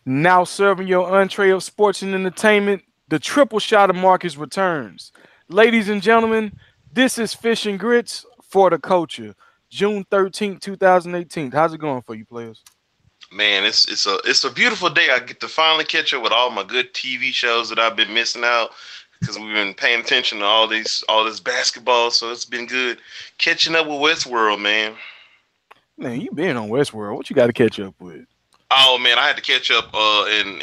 Now serving your entree of sports and entertainment, the triple shot of Marcus returns. Ladies and gentlemen, this is Fish and Grits for the Culture, June 13th, 2018. How's it going for you, players? Man, it's a beautiful day. I get to finally catch up with all my good TV shows that I've been missing out because we've been paying attention to all this basketball. So it's been good catching up with Westworld, man. Man, you been on Westworld. What you got to catch up with? Oh man, I had to catch up and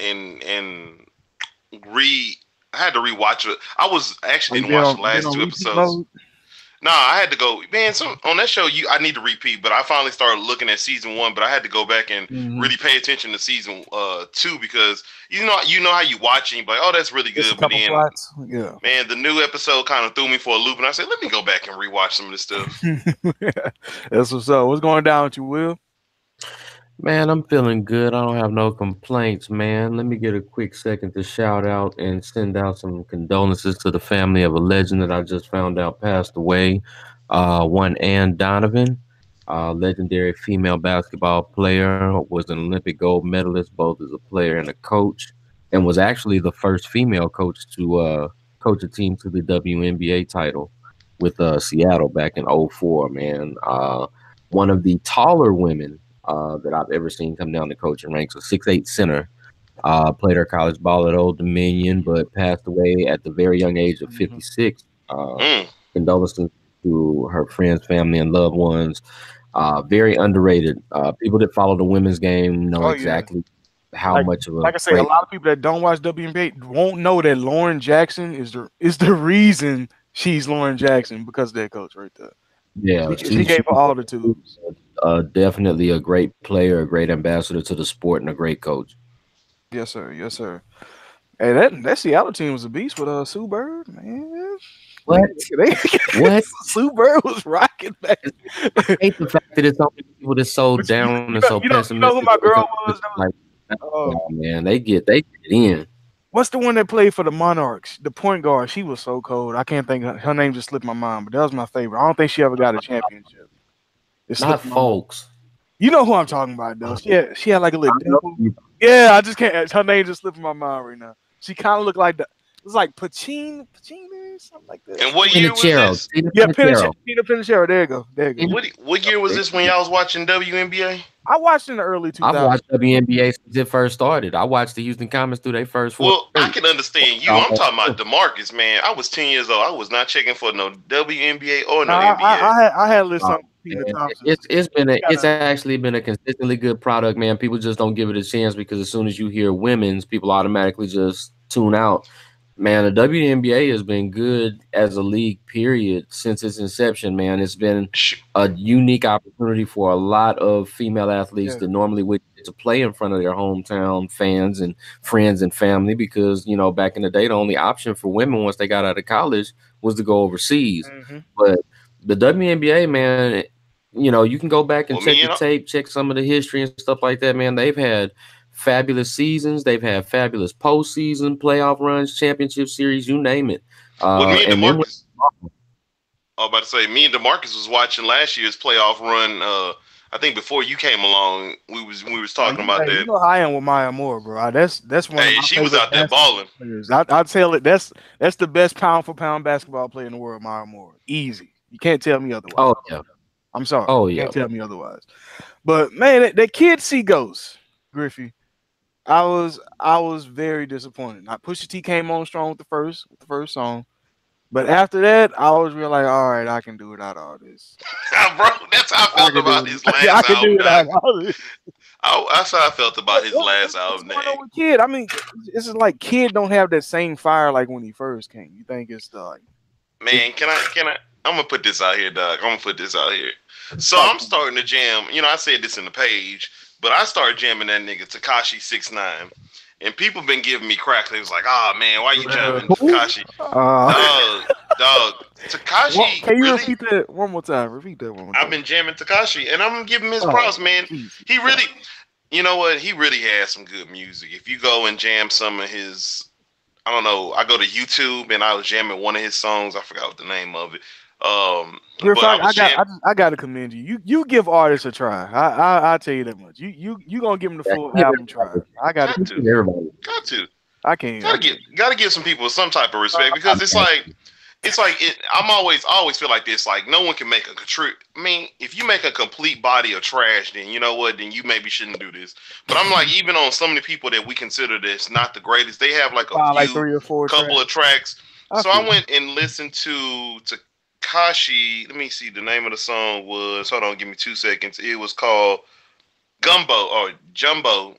re. I had to rewatch it. I was Oh, actually you didn't watch the been last on two repeat episodes. mode? Nah, I had to go, man. On that show, I need to repeat, but I finally started looking at season one. But I had to go back and Hmm. really pay attention to season two because you know how you watch and you're like, oh, that's really Just a good. But couple then, plots. Yeah. man, the new episode kind of threw me for a loop, and I said, let me go back and rewatch some of this stuff. That's what's up. What's going down with you, Will? Man, I'm feeling good. I don't have no complaints, man. Let me get a quick second to shout out and send out some condolences to the family of a legend that I just found out passed away. One Ann Donovan, legendary female basketball player, was an Olympic gold medalist both as a player and a coach, and was actually the first female coach to coach a team to the WNBA title with Seattle back in '04. Man. One of the taller women that I've ever seen come down the coaching ranks. A 6'8" center. Played her college ball at Old Dominion, but passed away at the very young age of Hmm. 56. Mm. Condolences to her friends, family, and loved ones. Very underrated. People that follow the women's game know Oh yeah. exactly how Like much of a like I say, a great. lot of people that don't watch WNBA won't know that Lauren Jackson is the reason she's Lauren Jackson because of that coach right there. Yeah, She gave her all the tools. definitely a great player, a great ambassador to the sport, and a great coach. Yes, sir. Yes, sir. Hey, that Seattle team was a beast with Sue Bird, man. What? They, What? Sue Bird was rocking back. I hate the fact that it's so many people that's so But you, down and you so know you know you know who pessimistic my when it girl comes to was? like Um, basketball, man. They get it in. what's the one that played for the Monarchs? The point guard. She was so cold. I can't think her name just slipped my mind, but that was my favorite. I don't think she ever got a championship. It Not slipped my mind. folks. You know who I'm talking about, though. She had like a I little know dimple. you Yeah, I just can't. Her name just slipped my mind right now. She kind of looked like the. It was like Pacini, something like that. And what year was Pinachero. this? Tina Yeah, Pinachero. Peter Pinachero. There you go. There you go. Tina What year was this when y'all was watching WNBA? I watched in the early I've 2000s. watched WNBA since it first started. I watched the Houston Comets through their first four Well, I years. can understand you. I'm talking about DeMarcus, man. I was 10 years old. I was not checking for no WNBA or No, no I, I, NBA. I had I had a little Oh, something for Tina man. Thompson. It's actually been a consistently good product, man. People just don't give it a chance because as soon as you hear women's, people automatically just tune out. Man, the WNBA has been good as a league, period, since its inception, man. It's been Sh- a unique opportunity for a lot of female athletes Yeah. that normally would get to play in front of their hometown fans and friends and family because, back in the day, the only option for women once they got out of college was to go overseas. Hmm. But the WNBA, man, you can go back and Well, check me the and tape, check some of the history and stuff like that, man. They've had fabulous seasons. They've had fabulous postseason, playoff runs, championship series, you name it. well, me and And then DeMarcus. I was about to say, me and DeMarcus was watching last year's playoff run. I think before you came along, we was Oh, talking about you that. know how I am with Maya Moore, bro. That's one of Hey, my she was favorite out there basketball balling. players. I'd tell it that's the best pound for pound basketball player in the world, Maya Moore. Easy. You can't tell me otherwise. oh yeah, I'm sorry. oh You yeah. can't tell me otherwise. But man, that kid see ghosts, Griffey. I was very disappointed. Now Pusha T came on strong with the first song. But after that, I was real like, all right, I can do without all this. Bro, that's how I I felt can do about it. his I last can do album, without dog. all this. That's how I felt about his last What's album, going dang. on with Kid? I mean, it's just like Kid don't have that same fire like when he first came. You think it's like it's Man, can I? I'm gonna put this out here, dog. I'm gonna put this out here. So talk I'm to me. starting to jam. I said this in the page, but I started jamming that nigga Takashi 69, and people been giving me crap. They was like, "Ah, man, why you jamming Who? Takashi?" Uh, Dog. Takashi can you really. repeat that one more time? Repeat that one more I've time. been jamming Takashi, and I'm gonna give him his Oh, props, man. Jesus He really, Christ. you know what? He really has some good music. If you go and jam some of his, I don't know. I go to YouTube and I was jamming one of his songs. I forgot what the name of it. Griff, But I was jamming. I got to commend you. You give artists a try. I tell you that much. You gonna give them the full album try. I got Got to. to, Everybody. got to. I can't. Gotta give some people some type of respect because it's like I'm always feel like this. Like no one can make a I mean, if you make a complete body of trash, then you know what? Then you maybe shouldn't do this. But I'm like, even on some of the people that we consider this not the greatest, they have like a like few, 3 or 4 couple of tracks. So feel I went and listened to Takashi. Let me see. The name of the song was. Hold on, give me 2 seconds. It was called Gumbo or Jumbo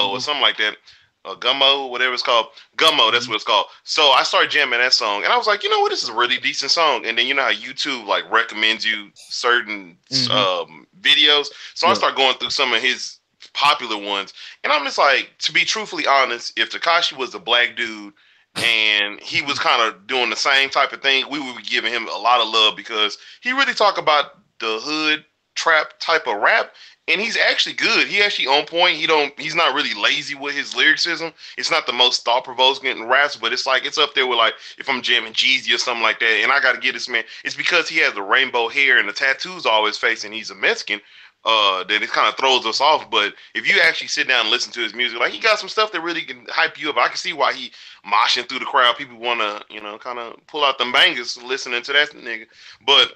or something like that. Gummo, whatever it's called. Gummo, that's what it's called. So I started jamming that song, and I was like, you know what, this is a really decent song. And then you know how YouTube like recommends you certain videos. So I start going through some of his popular ones, and I'm just like, to be truthfully honest, if Takashi was a black dude and he was kind of doing the same type of thing, we would be giving him a lot of love because he really talk about the hood trap type of rap. And he's actually good. He actually on point. He's not really lazy with his lyricism. It's not the most thought-provoking raps, but it's like it's up there with like if I'm jamming Jeezy or something like that. And I gotta get this man. It's because he has the rainbow hair and the tattoos all his face, and he's a Mexican. That it kind of throws us off. But if you actually sit down and listen to his music, like he got some stuff that really can hype you up. I can see why he moshing through the crowd. People want to, kind of pull out them bangers listening to that nigga. But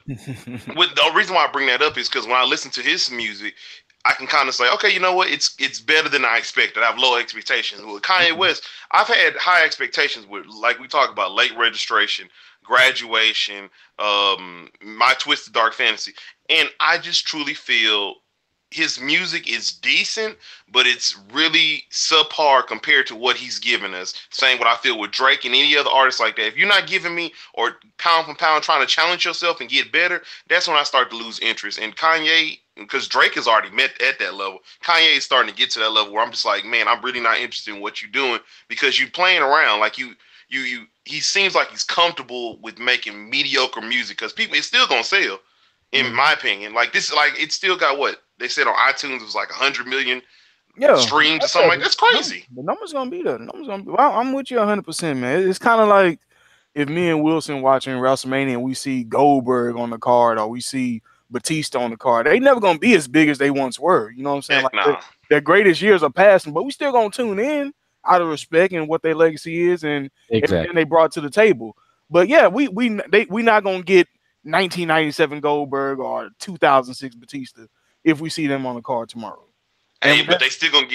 with the reason why I bring that up is because when I listen to his music, I can kind of say, okay, you know what? It's better than I expected. I have low expectations. With Kanye West, I've had high expectations with, like we talked about, Late Registration, Graduation, My Twisted Dark Fantasy. And I just truly feel his music is decent, but it's really subpar compared to what he's given us. Same what I feel with Drake and any other artist like that. If you're not giving me or pound for pound trying to challenge yourself and get better, that's when I start to lose interest. And Kanye, because Drake has already met at that level, Kanye is starting to get to that level where I'm just like, man, I'm really not interested in what you're doing because you're playing around. Like he seems like he's comfortable with making mediocre music because people, it's still gonna sell. In my opinion, like this, like it's still got what they said on iTunes. It was like 100 million streams or something like that's crazy. The numbers gonna be there. The numbers gonna be. Well, I'm with you 100%, man. It's kind of like if me and Wilson watching WrestleMania and we see Goldberg on the card or we see Batista on the card. They never gonna be as big as they once were. You know what I'm saying? Like their greatest years are passing, but we still gonna tune in out of respect and what their legacy is and everything they brought to the table. But yeah, we not gonna get 1997 Goldberg or 2006 Batista if we see them on the card tomorrow. Hey, but they still gonna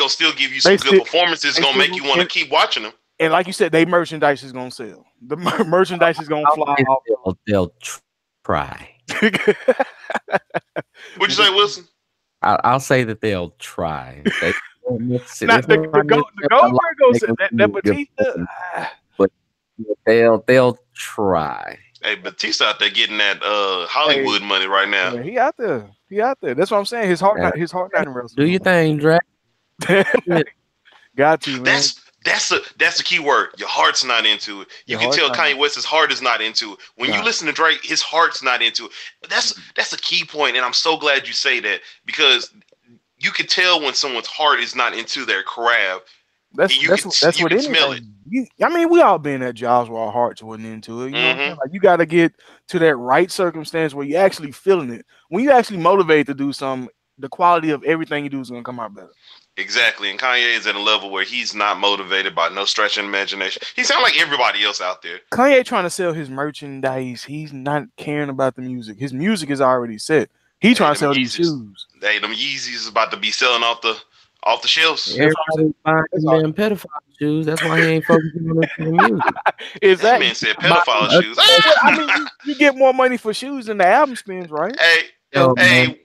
still give you some good performances. Gonna make you want to keep watching them. And like you said, they merchandise is gonna sell. The merchandise is gonna fly off. They'll try. What'd you say, Wilson? I'll say that they'll try. The Goldberg goes that Batista, but they'll try. Hey, Batista out there getting that Hollywood money right now. Yeah, he out there. That's what I'm saying. His heart not in wrestling. Do your thing, Drake. Got to, man. That's the key word. Your heart's not into it. You can tell Kanye West's heart is not into it. When you listen to Drake, his heart's not into it. That's a key point, and I'm so glad you say that because you can tell when someone's heart is not into their craft. That's what it is. I mean, we all been at jobs where our hearts wasn't into it. You know what I'm saying? Like you got to get to that right circumstance where you're actually feeling it. When you actually motivated to do something, the quality of everything you do is gonna come out better. Exactly, and Kanye is at a level where he's not motivated by no stretch of imagination. He sounds like everybody else out there. Kanye trying to sell his merchandise. He's not caring about the music. His music is already set. He trying to sell these shoes. Hey, them Yeezys is about to be selling off the shelves. Everybody buying them pedophile shoes. That's why he ain't focusing on the music. Exactly. That man said pedophile shoes. I mean, you get more money for shoes than the album spins, right? Hey,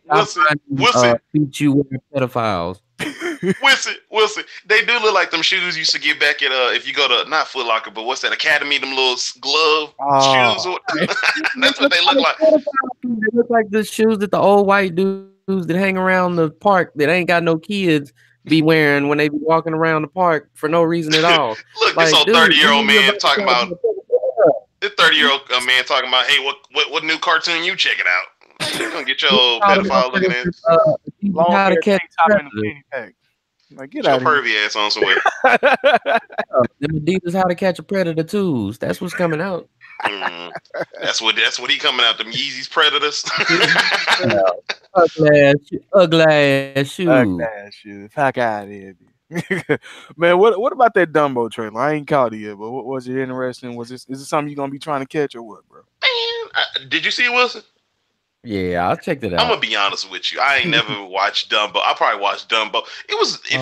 Wilson. Teach you with pedophiles. Wilson, they do look like them shoes you used to get back at if you go to not Foot Locker, but what's that Academy? Them little glove shoes. That's what they look like. They look like the shoes that the old white dudes that hang around the park that ain't got no kids be wearing when they be walking around the park for no reason at all. Look, like, this old 30-year-old man talking about this 30-year-old man talking about, hey, what new cartoon you checking out? You're gonna get your old pedophile looking ass. Long hair tank top in the penny pack. Like, get out your pervy ass on somewhere. Them Adidas How to Catch a Predator tools. That's what's coming out. That's what he coming out, them Yeezys Predators. Ugly ass shoe. That shit. Fuck out of here, dude. Man, what about that Dumbo trailer? I ain't caught it yet, but was it interesting? Is it something you gonna be trying to catch or what, bro? Man, did you see it, Wilson? Yeah, I checked it out. I'm gonna be honest with you. I ain't never watched Dumbo. I probably watched Dumbo. It was if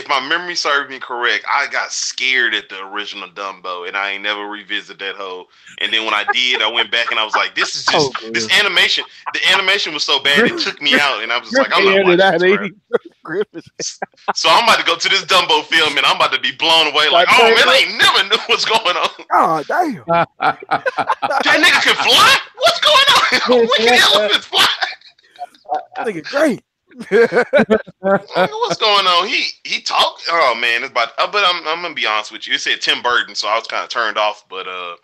my memory served me correct, I got scared at the original Dumbo, and I ain't never revisited that whole. And then when I did, I went back and I was like, this is just this animation. The animation was so bad it took me out, and I was just like, I'm not watching this. So I'm about to go to this Dumbo film, and I'm about to be blown away. Like, oh man, I ain't never knew what's going on. Oh damn! That nigga can fly. What's going on? When can elephants fly? I think it's great. What's going on? He talked. Oh man, it's about. But I'm gonna be honest with you. It said Tim Burton, so I was kind of turned off. But the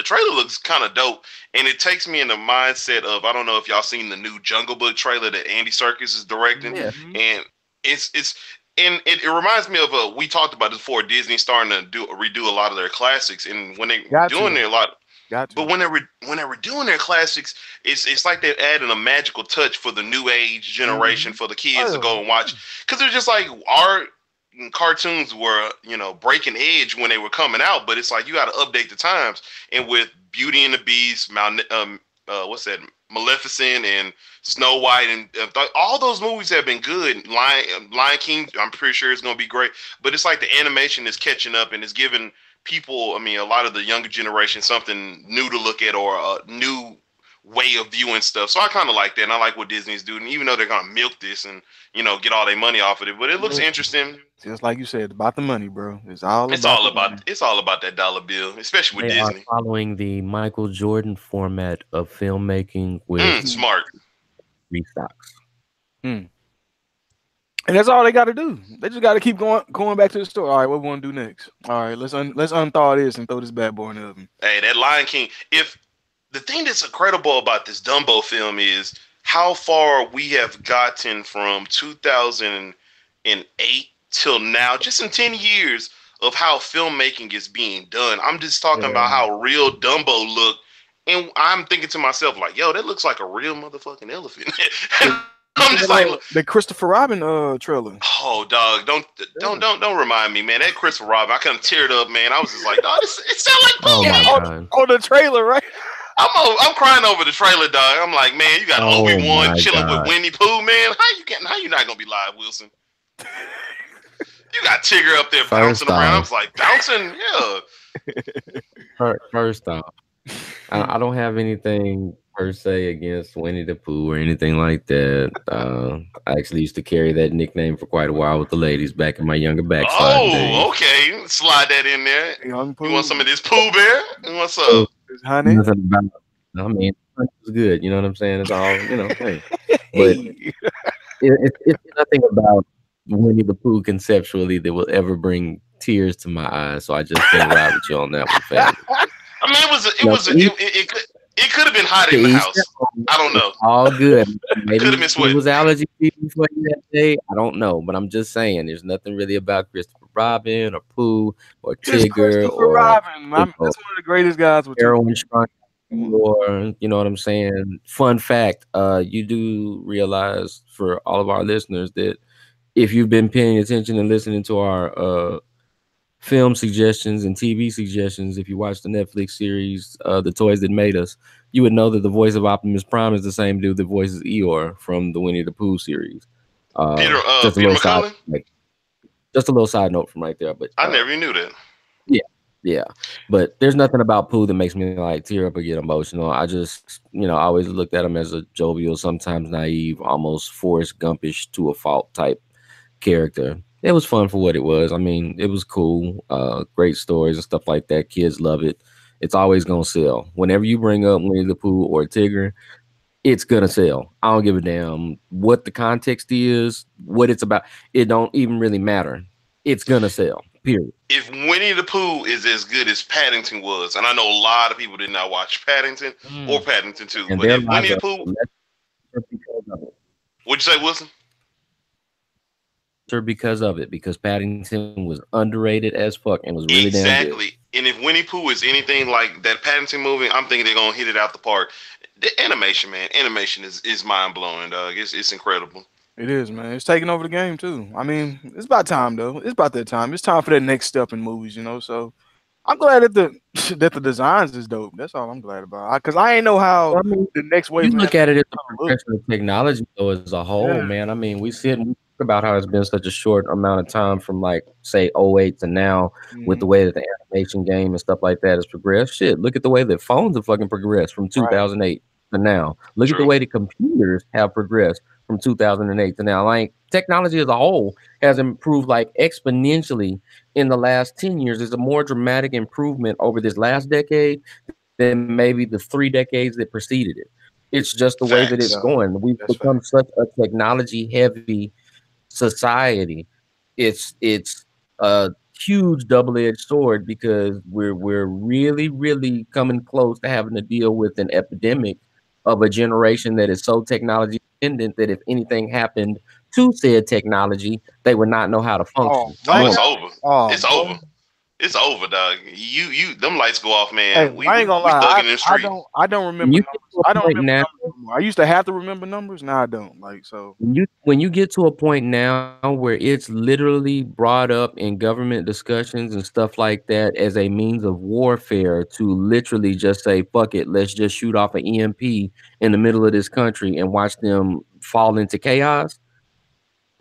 trailer looks kind of dope, and it takes me in the mindset of I don't know if y'all seen the new Jungle Book trailer that Andy Serkis is directing, and and it reminds me of we talked about this before. Disney starting to redo a lot of their classics, and when they doing their lot. But when they were doing their classics, it's like they're adding a magical touch for the new age generation for the kids to go and watch. Because they're just like our cartoons were, breaking edge when they were coming out. But it's like you got to update the times. And with Beauty and the Beast, what's that? Maleficent and Snow White and all those movies have been good. Lion King, I'm pretty sure it's gonna be great. But it's like the animation is catching up and it's giving people, a lot of the younger generation something new to look at or a new way of viewing stuff. So I kind of like that, and I like what Disney's doing, even though they're gonna milk this and get all their money off of it. But it looks interesting. Just like you said, about the money, bro. It's all about that dollar bill, especially with Disney. Are following the Michael Jordan format of filmmaking with smart restocks. And that's all they got to do. They just got to keep going back to the store. All right, what we want to do next? All right, let's unthaw this and throw this bad boy in the oven. Hey, that Lion King. If the thing that's incredible about this Dumbo film is how far we have gotten from 2008 till now, just in 10 years of how filmmaking is being done. I'm just talking about how real Dumbo looked, and I'm thinking to myself like, yo, that looks like a real motherfucking elephant. I'm just like the Christopher Robin trailer. Oh, dog! Don't remind me, man. That Christopher Robin, I kind of teared up, man. I was just like, dog, it sounds like on the trailer, right? I'm crying over the trailer, dog. I'm like, man, you got Obi-Wan chilling with Winnie Pooh, man. How you not gonna be live, Wilson? You got Tigger up there bouncing around. I was like, bouncing, yeah. First off, I don't have anything per se against Winnie the Pooh or anything like that. I actually used to carry that nickname for quite a while with the ladies back in my younger backside days. Okay. Slide that in there. You want some of this Pooh Bear? What's up? Honey? Nothing about it. I mean, it's good. You know what I'm saying? It's all, hey. But it's nothing about Winnie the Pooh conceptually that will ever bring tears to my eyes. So I just can't ride with you on that one, family. I mean, it could have been hot in the house. I don't know. All good. Maybe it was allergy season for you that day. I don't know, but I'm just saying there's nothing really about Christopher Robin or Pooh or Tigger or Robin. That's one of the greatest guys with Heroin Shrunk. Or you know what I'm saying? Fun fact, you do realize for all of our listeners that if you've been paying attention and listening to our film suggestions and TV suggestions, if you watch the Netflix series The Toys That Made Us, you would know that the voice of Optimus Prime is the same dude that voices Eeyore from the Winnie the Pooh series. Peter McCullough? Just a little side note from right there. But I never knew that. Yeah. But there's nothing about Pooh that makes me like tear up or get emotional. I just, I always looked at him as a jovial, sometimes naive, almost Forrest Gumpish to a fault type character. It was fun for what it was. I mean, it was cool. Great stories and stuff like that. Kids love it. It's always going to sell. Whenever you bring up Winnie the Pooh or Tigger, it's going to sell. I don't give a damn what the context is, what it's about. It don't even really matter. It's going to sell, period. If Winnie the Pooh is as good as Paddington was, and I know a lot of people did not watch Paddington or Paddington 2, but if Winnie the Pooh... What'd you say, Wilson? because of it, because Paddington was underrated as fuck and was really damn good. Exactly. And if Winnie Pooh is anything like that Paddington movie, I'm thinking they're gonna hit it out the park. The animation, man, animation is mind blowing, dog. It's incredible. It is, man. It's taking over the game too. I mean, it's about time though. It's about that time. It's time for that next step in movies, you know. So I'm glad that the that the designs is dope. That's all I'm glad about. Because I ain't know how I mean, the next wave. you of look at it as a look. progression of technology though as a whole, Yeah. man. I mean, we sit and we talk about how it's been such a short amount of time from like say '08 to now with the Mhm. way that the animation game and stuff like that has progressed. Shit, look at the way that phones have fucking progressed from Right. 2008 to now. Look at the True. way the computers have progressed from 2008 to now. Like technology as a whole has improved like exponentially in the last 10 years. There's a more dramatic improvement over this last decade than maybe the 3 decades that preceded it. It's just the way that it's Facts. Yeah. going. We've That's fact. become such a technology heavy society. It's a huge double-edged sword because we're really coming close to having to deal with an epidemic of a generation that is so technology dependent that if anything happened to said technology, they would not know how to Oh, function. Oh, right You it's now. over. Oh, It's boy. over. It's over, dog. You them lights go off, Hey, man. We I we ain't gonna we lie. thugging in the street. I don't when remember you get numbers. to I a don't point remember now numbers no more. I used to have to remember numbers. Now I don't. Like so. when you get to a point now where it's literally brought up in government discussions and stuff like that as a means of warfare to literally just say fuck it, let's just shoot off an EMP in the middle of this country and watch them fall into chaos,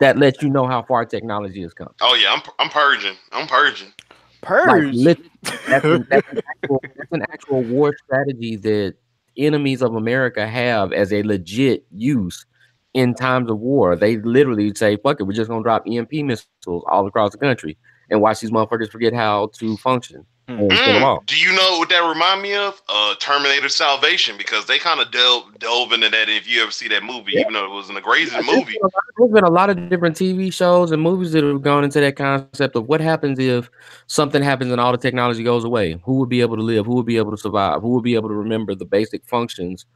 that lets you know how far technology has come. Oh yeah, I'm purging. I'm purging. Like Purge. literally, that's an actual war strategy that enemies of America have as a legit use in times of war. They literally say, "Fuck it, we're just gonna drop EMP missiles all across the country and watch these motherfuckers forget how to function Hmm. and kill them all." Do you know what that remind me of? Terminator Salvation, because they kind of delve into that. If you ever see that movie, Yeah, even though it wasn't a crazy there's movie. been a lot of different TV shows and movies that have gone into that concept of what happens if something happens and all the technology goes away. Who would be able to live? Who would be able to survive? Who would be able to remember the basic functions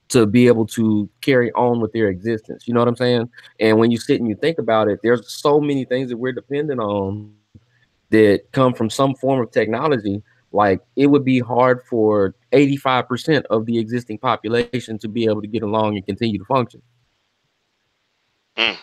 to be able to carry on with their existence? You know what I'm saying? And when you sit and you think about it, there's so many things that we're dependent on that come from some form of technology. Like it would be hard for 85% of the existing population to be able to get along and continue to function. Mm.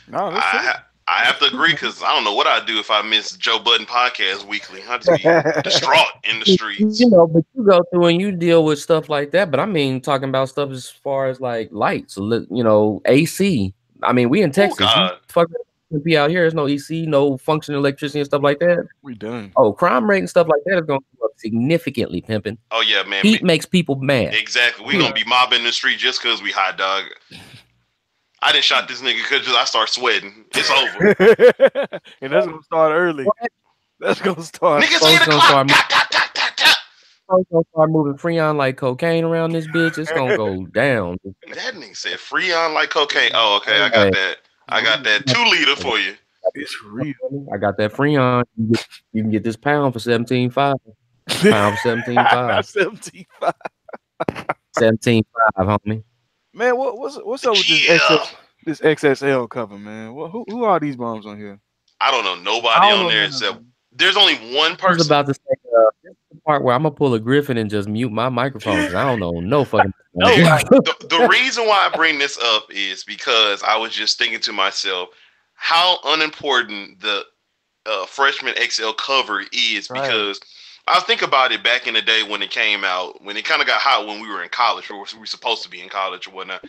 No, that's true. I have That's to true, agree man. because I don't know what I'd do if I missed Joe Budden podcast weekly. I'd just be distraught in the streets. You know, but you go through and you deal with stuff like that. But I mean, talking about stuff as far as like lights, AC. I mean, we in Oh Texas. You God. fucking be out here. There's no EC, no functioning electricity and stuff like that. We done. Oh, crime rate and stuff like that is going to go up significantly, pimping. Oh yeah, man. Heat makes people mad. Exactly. We gonna be mobbing the street just cause we hot dog. I didn't shot this nigga because I start sweating. It's over. And that's gonna start early. That's gonna start. Niggas Folks 8 gonna o'clock. start Tap, tap, tap, tap, tap. Folks gonna start moving Freon like cocaine around this bitch. It's gonna go down. That nigga said Freon like cocaine. Oh, okay. I Hey, got that. I got that 2 liter for you. It's real. I got that Freon. You can get this pound for 17.5. Pound for 17.5. 75. 17.5, homie. Man, what's up with this Yeah. this XSL cover, man? Who are these bums on here? I don't know nobody I don't on know there none of except them. there's only one I was person. about to say this is the part where I'm gonna pull a Griffin and just mute my microphone because I don't know no fucking. The reason why I bring this up is because I was just thinking to myself how unimportant the freshman XL cover is, Right. because I think about it back in the day when it came out, when it kind of got hot when we were in college, or we were supposed to be in college or whatnot.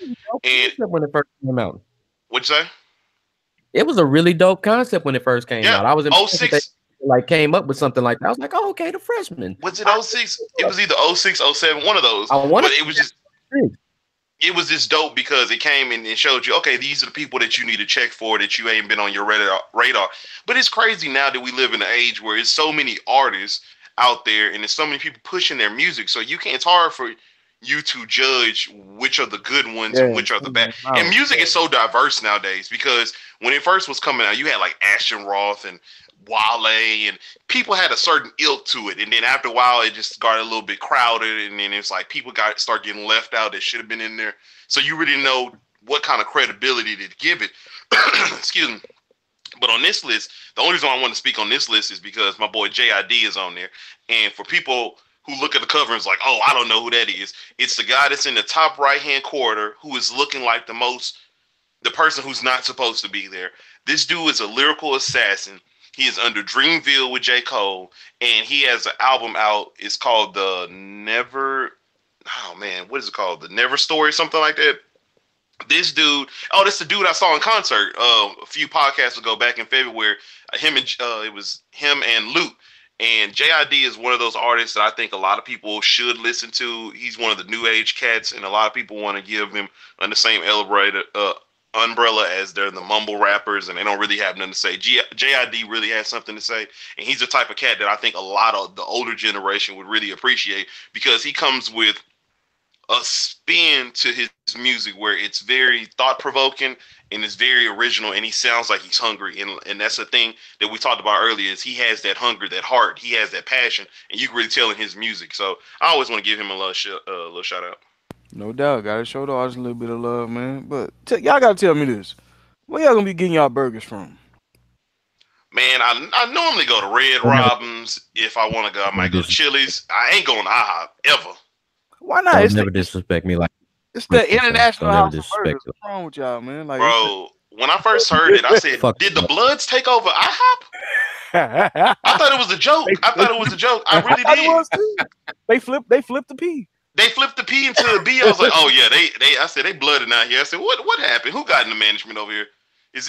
And when it first came out, what'd you say? it was a really dope concept when it first came Yeah, out. I was impressed that they 06. like came up with something like that. I was like, oh, okay, the freshman. Was it 06? It was either 06, 07, one of those. I want But it was just dope because it came in and showed you, okay, these are the people that you need to check for that you ain't been on your radar. But it's crazy now that we live in an age where it's so many artists out there and there's so many people pushing their music. So it's hard for you to judge which are the good ones and which are the bad. And music is so diverse nowadays because when it first was coming out, you had like Ashton Roth and Wale, and people had a certain ilk to it. And then after a while, it just got a little bit crowded, and then it's like people start getting left out that should have been in there. So you really know what kind of credibility to give it. Excuse me. But on this list, the only reason I want to speak on this list is because my boy JID is on there. And for people who look at the cover and is like, oh, I don't know who that is, it's the guy that's in the top right-hand corner who is looking like the person who's not supposed to be there. This dude is a lyrical assassin. He is under Dreamville with J. Cole, and he has an album out. It's called The Never Story, something like that. This dude, this is the dude I saw in concert a few podcasts ago back in February. It was him and Luke. And JID is one of those artists that I think a lot of people should listen to. He's one of the new age cats, and a lot of people want to give him on the same umbrella as they're the mumble rappers, and they don't really have nothing to say. JID really has something to say, and he's the type of cat that I think a lot of the older generation would really appreciate, because he comes with a spin to his music where it's very thought-provoking and it's very original, and he sounds like he's hungry, and that's the thing that we talked about earlier, is he has that hunger, that heart, he has that passion, and you can really tell in his music. So I always want to give him a little shout out. No doubt, gotta show the artists a little bit of love, man. But y'all gotta tell me this: where y'all gonna be getting y'all burgers from? Man, I normally go to Red Robin's. If I want to go, I might go to Chili's. I ain't going to IHOP ever. Why not? Don't never disrespect me like. It's the international Don't house never of burgers. disrespect What's wrong with y'all, man? Like, bro, when I first heard it, I said, Fuck "Did the you. Bloods take over IHOP?" I thought it was a joke. I really it did. was too. They flipped the P. They flipped the P into a B. I was like, "Oh yeah, I said they blooded out here." I said, "What happened? Who got in the management over here? Is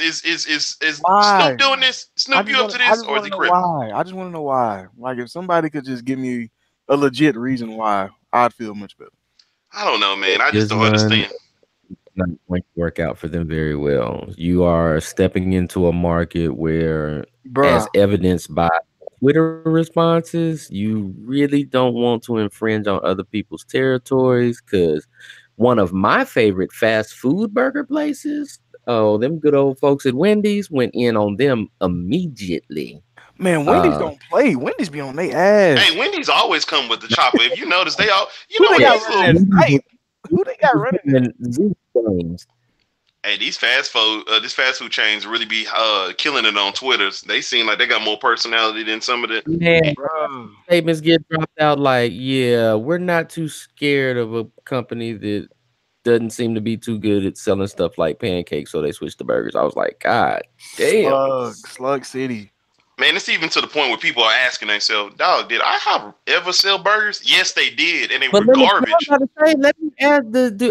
Why? Snoop doing this? Snoop, you up to this, or is he crip?" Why? I just want to know why. Like, if somebody could just give me a legit reason why, I'd feel much better. I don't know, man. I just don't understand. Not going to work out for them very well. You are stepping into a market where, as evidenced by Twitter responses, you really don't want to infringe on other people's territories, because one of my favorite fast food burger places, them good old folks at Wendy's, went in on them immediately. Man, Wendy's don't play. Wendy's be on their ass. Hey, Wendy's always come with the chopper. If you notice, they all who they got running? Hey, this fast food chains really be killing it on Twitter. They seem like they got more personality than some of the statements get dropped out like, yeah, we're not too scared of a company that doesn't seem to be too good at selling stuff like pancakes, so they switched to burgers. I was like, God damn. Slug City. Man, it's even to the point where people are asking themselves, dog, did IHOP ever sell burgers? Yes, they did, and they were garbage. Let me ask,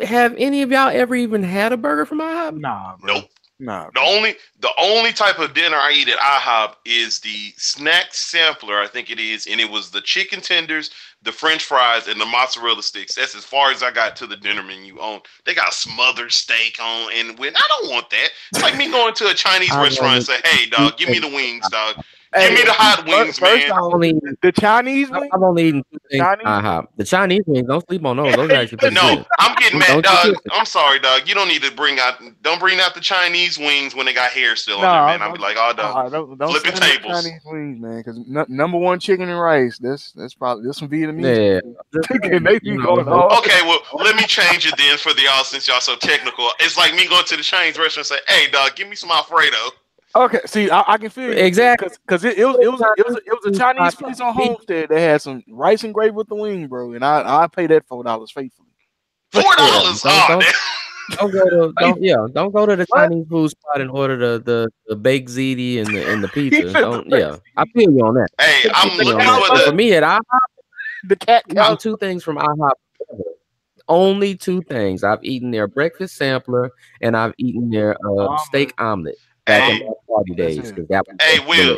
have any of y'all ever even had a burger from IHOP? Nah, bro. Nope. Nah. The only type of dinner I eat at IHOP is the snack sampler, I think it is, and it was the chicken tenders, the French fries, and the mozzarella sticks. That's as far as I got to the dinner menu on. They got smothered steak on, and when I don't want that. It's like me going to a Chinese restaurant and say, "Hey, dog, give me the wings, dog. Give me the hot wings, man." The Chinese wings. I'm only eating two things. IHOP. The Chinese wings, don't sleep on those. Those are actually pretty good. I'm getting mad, dog. I'm sorry, dog. You don't need to bring out the Chinese wings when they got hair still on there, man. I'll be like, "Oh, dog, don't flipping tables." Chinese wings, man, because number one, chicken and rice. That's probably some Vietnamese. Yeah. They be going on. Okay, well, let me change it then for y'all, since y'all so technical. It's like me going to the Chinese restaurant and say, "Hey, dog, give me some Alfredo." Okay, see, I can feel you. Exactly, because it was a Chinese place on Homestead that had some rice and gravy with the wing, bro, and I pay that $4 faithfully. $4? Don't go to the Chinese food spot and order the baked ziti and the pizza. I feel you on that. Hey, I'm looking for me at IHOP. The cat cow. Two things from IHOP. Only two things. I've eaten their breakfast sampler and I've eaten their steak omelet. Back in my party days. Hey, Will,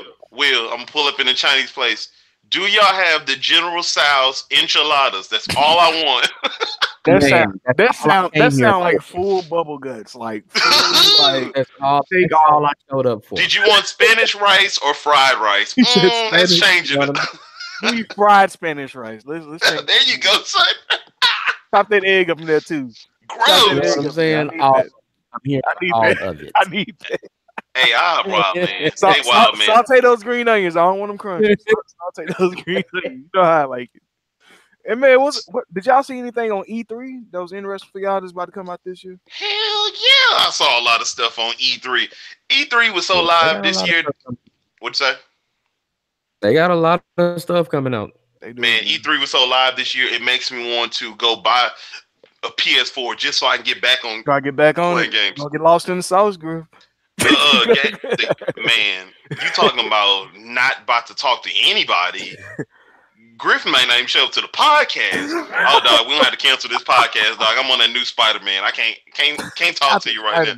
I'm gonna pull up in a Chinese place. Do y'all have the General Tso's enchiladas? That's all I want. That sound like full bubble guts. Like that's all I showed up for. Did you want Spanish rice or fried rice? Let's change it. We fried Spanish rice. Let's there you go, son. Pop that egg up in there too. Gross. You know what I'm saying? I'm here. I need that. Hey, wild man. Wild man. Saute those green onions. I don't want them crunchy. Saute those green onions. You know how I like it. And man, what did y'all see anything on E3 that was interesting for y'all that's about to come out this year? Hell yeah, I saw a lot of stuff on E3. E3 was so live this year. What'd you say? They got a lot of stuff coming out. They do, Man, E3 was so live this year, it makes me want to go buy a PS4 just so I can get back on. Try to get back on playing it. games. Don't get lost in the sauce group. Man, you talking about not about to talk to anybody. Griffin might not even show up to the podcast. Oh, dog, we don't have to cancel this podcast, dog. I'm on that new Spider-Man. I can't talk to you right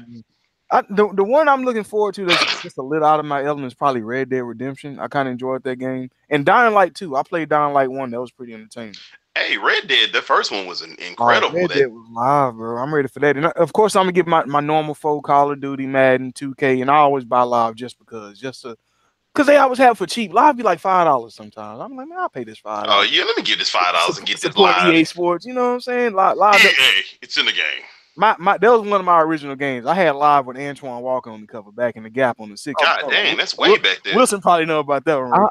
now. The one I'm looking forward to that's just a little out of my element is probably Red Dead Redemption. I kind of enjoyed that game. And Dying Light 2. I played Dying Light 1. That was pretty entertaining. Hey, Red Dead, the first one was incredible. Red Dead was live, bro. I'm ready for that. And of course, I'm going to get my normal folk Call of Duty, Madden, 2K, and I always buy live because they always have for cheap. Live be like $5 sometimes. I'm like, man, I'll pay this $5. Oh, yeah, let me get this $5 and get this live. EA Sports, you know what I'm saying? Live. EA, it's in the game. That was one of my original games. I had live with Antoine Walker on the cover back in the Gap on the 6th. God dang, that's way back there. Wilson probably know about that one. I'll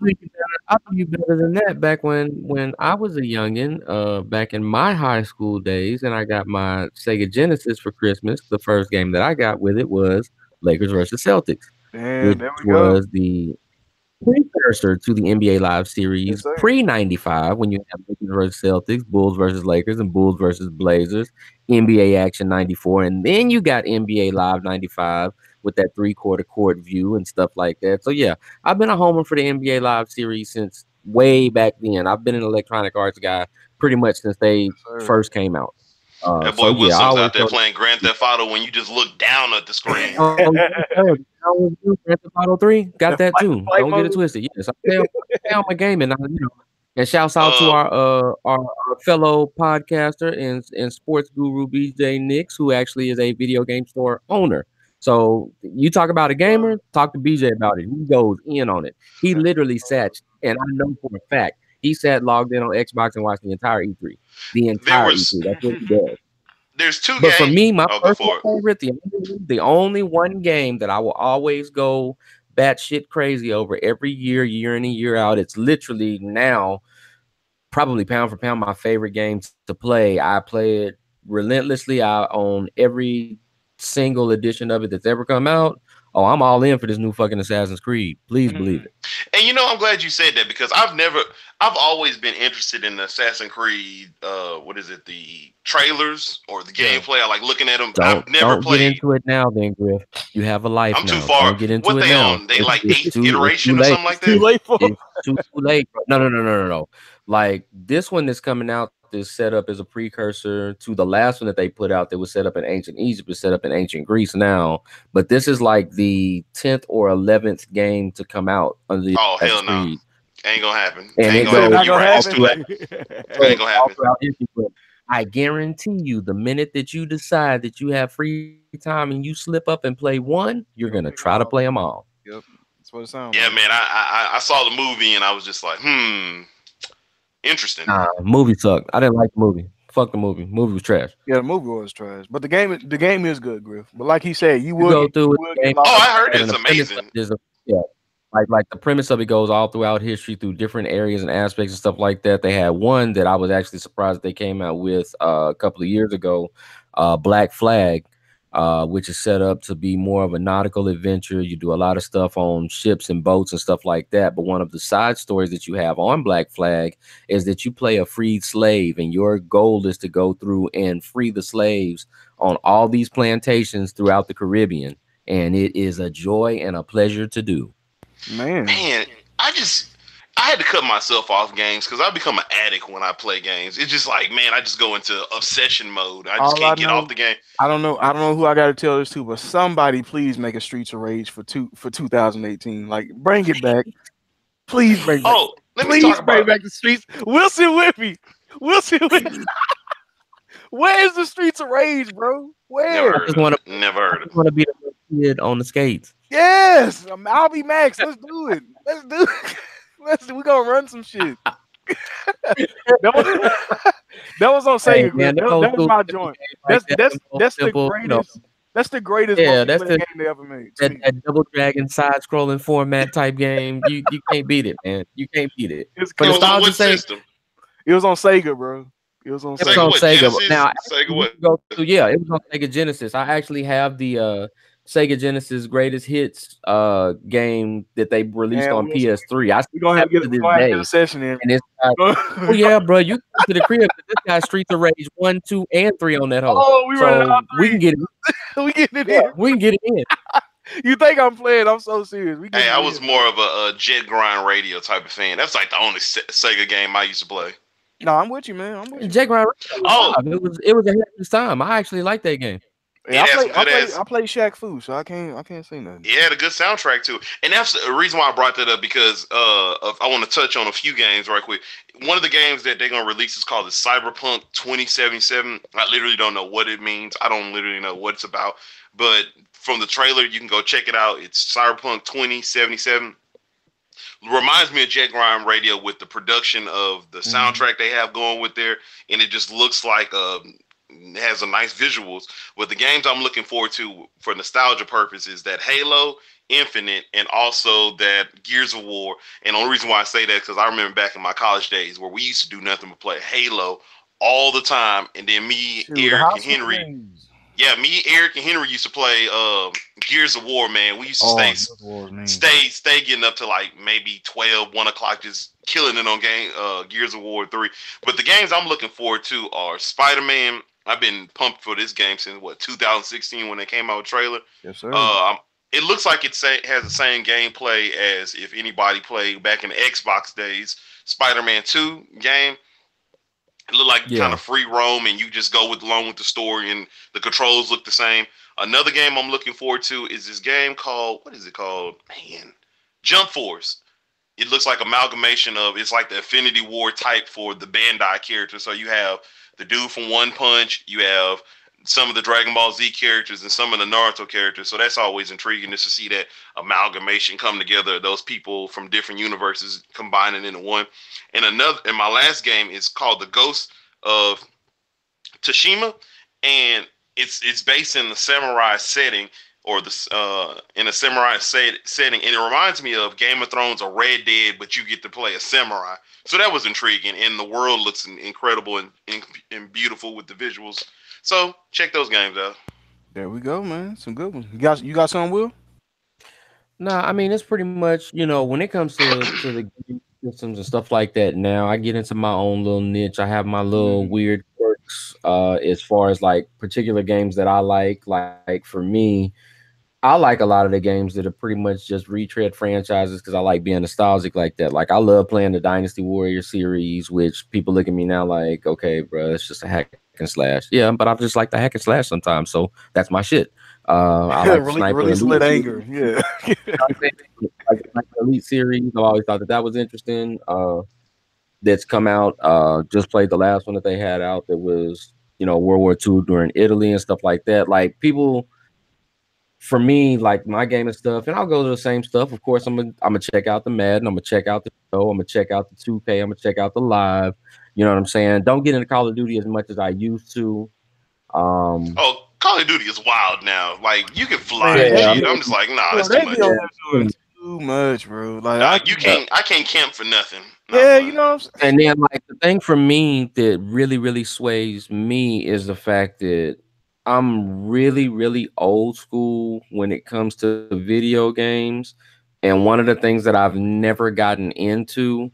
do you better than that. Back when I was a youngin, back in my high school days, and I got my Sega Genesis for Christmas. The first game that I got with it was Lakers versus Celtics, which was the precursor to the NBA Live series pre-95, when you have Lakers versus Celtics, Bulls versus Lakers, and Bulls versus Blazers, NBA Action 94, and then you got NBA Live 95 with that 3/4 court view and stuff like that. So yeah, I've been a homer for the NBA Live series since way back then. I've been an Electronic Arts guy pretty much since they first came out. That boy Wilson's out there playing Grand Theft Auto when you just look down at the screen. Grand Theft Auto 3 got that too. Don't get it twisted. Yes, I play on my gaming. And shouts out to our fellow podcaster and sports guru BJ Nix, who actually is a video game store owner. So you talk about a gamer, talk to BJ about it. He goes in on it. He literally sat, and I know for a fact, he sat logged in on Xbox and watched the entire E3. The entire E3. That's what he does. There's two games. But for me, my personal favorite, the only one game that I will always go batshit crazy over every year in and year out, it's literally now probably pound for pound my favorite game to play. I play it relentlessly. I own every single edition of it that's ever come out. Oh, I'm all in for this new fucking Assassin's Creed. Please believe it. And I'm glad you said that, because I've always been interested in the Assassin's Creed. What is it? The trailers or the gameplay? I like looking at them. I've never played. Get into it now, then, Griff. You have a life. I'm too far. Don't get into what it they now. on? They like 8th iteration or something like that. Too late for it's too late. No. Like this one that's coming out is set up as a precursor to the last one that they put out that was set up in ancient Egypt, is set up in ancient Greece now. But this is like the 10th or 11th game to come out under the hell no. Ain't gonna happen. And ain't gonna happen. It's too late. Ain't gonna happen. I guarantee you, the minute that you decide that you have free time and you slip up and play one, you're gonna try to play them all. Yep, that's what it sounds. Yeah, man. I saw the movie and I was just like, interesting. Movie sucked. I didn't like the movie. Fuck the movie. Movie was trash. Yeah, the movie was trash. But the game is good, Griff. But like he said, you will go through it. I heard it's amazing. Like the premise of it goes all throughout history through different areas and aspects and stuff like that. They had one that I was actually surprised they came out with a couple of years ago, Black Flag, which is set up to be more of a nautical adventure. You do a lot of stuff on ships and boats and stuff like that. But one of the side stories that you have on Black Flag is that you play a freed slave, and your goal is to go through and free the slaves on all these plantations throughout the Caribbean. And it is a joy and a pleasure to do. Man, I had to cut myself off games because I become an addict when I play games. It's just like, man, I just go into obsession mode. I just can't get off the game. I don't know who I got to tell this to, but somebody please make a Streets of Rage for 2018. Like, bring it back. Please bring it back. Let me talk about back the Streets. Wilson with me. Where is the Streets of Rage, bro? Where? Never heard of it. I want to be the kid on the skates. Yes, I'll be Max. Let's do it. We're gonna run some shit. that was on Sega. Man, that was my joint. That's the greatest. That's the greatest game they ever made. That Double Dragon side-scrolling format type game. You can't beat it, man. You can't beat it. For nostalgia's sake, It was on Sega, bro. It was on It was Sega Sega. on what? Sega. Genesis? Now, Sega actually, you what? can go to, yeah, it was on Sega Genesis. I actually have the Sega Genesis Greatest Hits game that they released Man, on PS3. I still we gonna have have to it to we this gonna have to get a day, session in. and it's got, oh yeah, bro, you can come to the crib. This guy Streets of Rage 1, 2, and 3 on that hoe. Oh, we running all So we can get it. three. We getting it Yeah, in. we can get it in. You think I'm playing? I'm so serious. We Hey, getting I it was in. more of a Jet Grind Radio type of fan. That's like the only Sega game I used to play. No, I'm with you, man. I'm with you. Jack Ryan Oh, it was ahead of its time. I actually like that game. Yeah, it had some good ass. I play Shaq Fu, so I can't say nothing. It had a good soundtrack too, and that's the reason why I brought that up because I want to touch on a few games right quick. One of the games that they're gonna release is called the Cyberpunk 2077. I literally don't know what it means. I don't literally know what it's about, but from the trailer you can go check it out. It's Cyberpunk 2077. Reminds me of Jet Grind Radio with the production of the soundtrack they have going with there, and it just looks like has a nice visuals. But the games I'm looking forward to for nostalgia purposes that Halo Infinite and also that Gears of War. And the only reason why I say that is because I remember back in my college days where we used to do nothing but play Halo all the time, and then me, Shoot, Eric, House and of Henry. Flames. Yeah, me, Eric, and Henry used to play Gears of War, man. We used to Gears of War, man. stay getting up to like maybe 12, 1 o'clock, just killing it on Gears of War 3. But the games I'm looking forward to are Spider-Man. I've been pumped for this game since 2016 when they came out with trailer. Yes, sir. It looks like it has the same gameplay as if anybody played back in the Xbox days. Spider-Man 2 game. It looked like kind of free roam, and you just go along with the story, and the controls look the same. Another game I'm looking forward to is this game called, what is it called? Man, Jump Force. It looks like amalgamation of, it's like the Infinity War type for the Bandai characters. So you have the dude from One Punch, you have some of the Dragon Ball Z characters and some of the Naruto characters. So that's always intriguing just to see that amalgamation come together. Those people from different universes combining into one. And my last game is called The Ghost of Tsushima, and it's based in the samurai setting, or in a samurai setting, and it reminds me of Game of Thrones or Red Dead, but you get to play a samurai. So that was intriguing, and the world looks incredible and beautiful with the visuals. So check those games out. There we go, man. Some good ones. You got some, Will? Nah, I mean it's pretty much, when it comes to the game systems and stuff like that. Now I get into my own little niche. I have my little weird quirks as far as like particular games that I like. Like for me, I like a lot of the games that are pretty much just retread franchises because I like being nostalgic like that. Like I love playing the Dynasty Warrior series, which people look at me now like, okay, bro, it's just a hack and slash. Yeah, but I just like the hack and slash sometimes, so that's my shit. I like release lit anger. Yeah. Like the Elite series. I always thought that was interesting. That's come out. Just played the last one that they had out that was, World War II during Italy and stuff like that. Like people, for me, like my game and stuff, and I'll go to the same stuff. Of course, I'm gonna check out the Madden. I'm gonna check out the show. I'm gonna check out the 2K. I'm gonna check out the live. You know what I'm saying? Don't get into Call of Duty as much as I used to. Oh, Call of Duty is wild now. Like you can fly. Yeah, I'm just like, nah, it's too much. Too much, bro. Like I can't camp for nothing. Yeah, you know what I'm saying? And then like the thing for me that really, really sways me is the fact that I'm really, really old school when it comes to video games. And one of the things that I've never gotten into,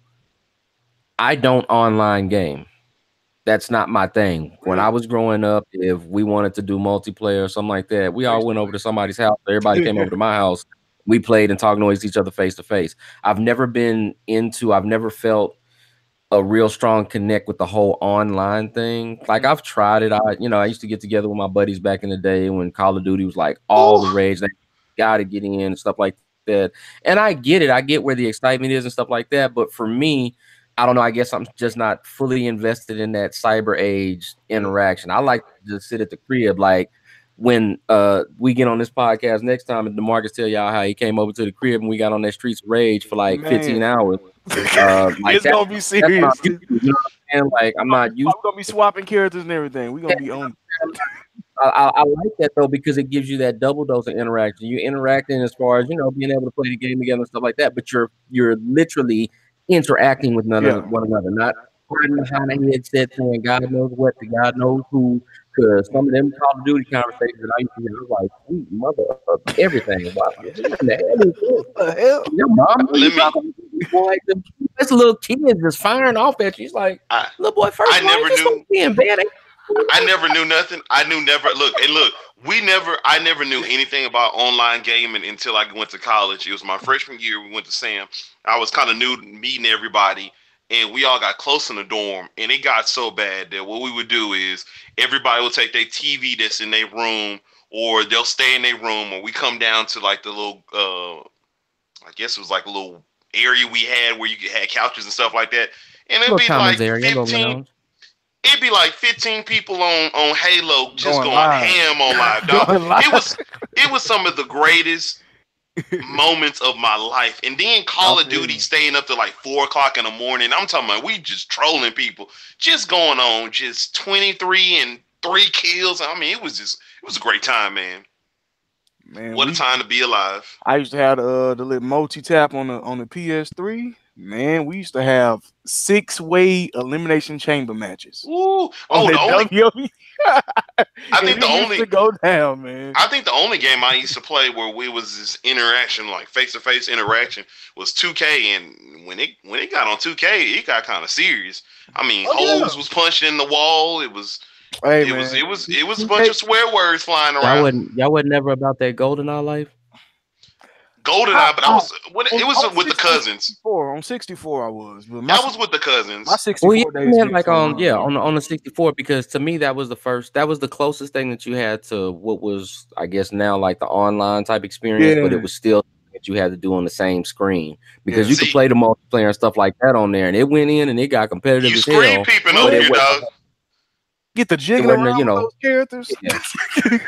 I don't online game. That's not my thing. When I was growing up, if we wanted to do multiplayer or something like that, we all went over to somebody's house. Everybody came over to my house. We played and talked noise to each other face to face. I've never felt a real strong connect with the whole online thing. Like I've tried it. I used to get together with my buddies back in the day when Call of Duty was like all the rage. They got to get in and stuff like that. And I get it. I get where the excitement is and stuff like that. But for me, I don't know. I guess I'm just not fully invested in that cyber age interaction. I like to just sit at the crib. Like when we get on this podcast next time and DeMarcus tell y'all how he came over to the crib and we got on that Streets of Rage for like 15 hours. Like it's gonna be serious. You know what I'm saying? Like I'm not used. We're gonna be swapping characters and everything. We're gonna be on. I like that though because it gives you that double dose of interaction. You're interacting as far as being able to play the game together and stuff like that. But you're literally interacting with one another, not hiding behind a headset saying God knows what to God knows who. Because some of them Call of Duty conversations that I used to hear, I was like, sweet mother of everything. Why, who in the hell is this? What the hell? Your mom knew you Let me. talking to this boy. This little kid just firing off at you. He's like, I little boy, first I of all, never you just knew. being bad. I never knew nothing. I knew never. Look and look. I never knew anything about online gaming until I went to college. It was my freshman year. We went to Sam. I was kind of new to meeting everybody, and we all got close in the dorm. And it got so bad that what we would do is everybody would take their TV that's in their room, or they'll stay in their room, or we come down to like the little, I guess it was like a little area we had where you had couches and stuff like that, and it'd be like 15. It'd be like 15 people on Halo just going ham on live, dog. It was some of the greatest moments of my life. And then Call of Duty staying up to like 4:00 in the morning. I'm talking about we just trolling people, just going on just 23 and 3 kills. I mean, it was a great time, man. Man, what a time to be alive. I used to have the little multi-tap on the PS3. Man, we used to have 6-way elimination chamber matches. Ooh, I think the only to go down, man. I think the only game I used to play where we was this interaction, like face-to-face interaction, was 2K. And when it got on 2K, it got kind of serious. I mean, holes was punching in the wall. It was a bunch of swear words flying around. Y'all wasn't never about that GoldenEye life. GoldenEye, but it was with the cousins. On 64, I was. I was with the cousins. My 64 days. Like on the 64, because to me that was the closest thing that you had to what was, I guess, now like the online type experience, but it was still that you had to do on the same screen because you could play the multiplayer and stuff like that on there, and it went in and it got competitive as hell. You screen peeping over here, dog. Get the jiggling around those characters. Yeah.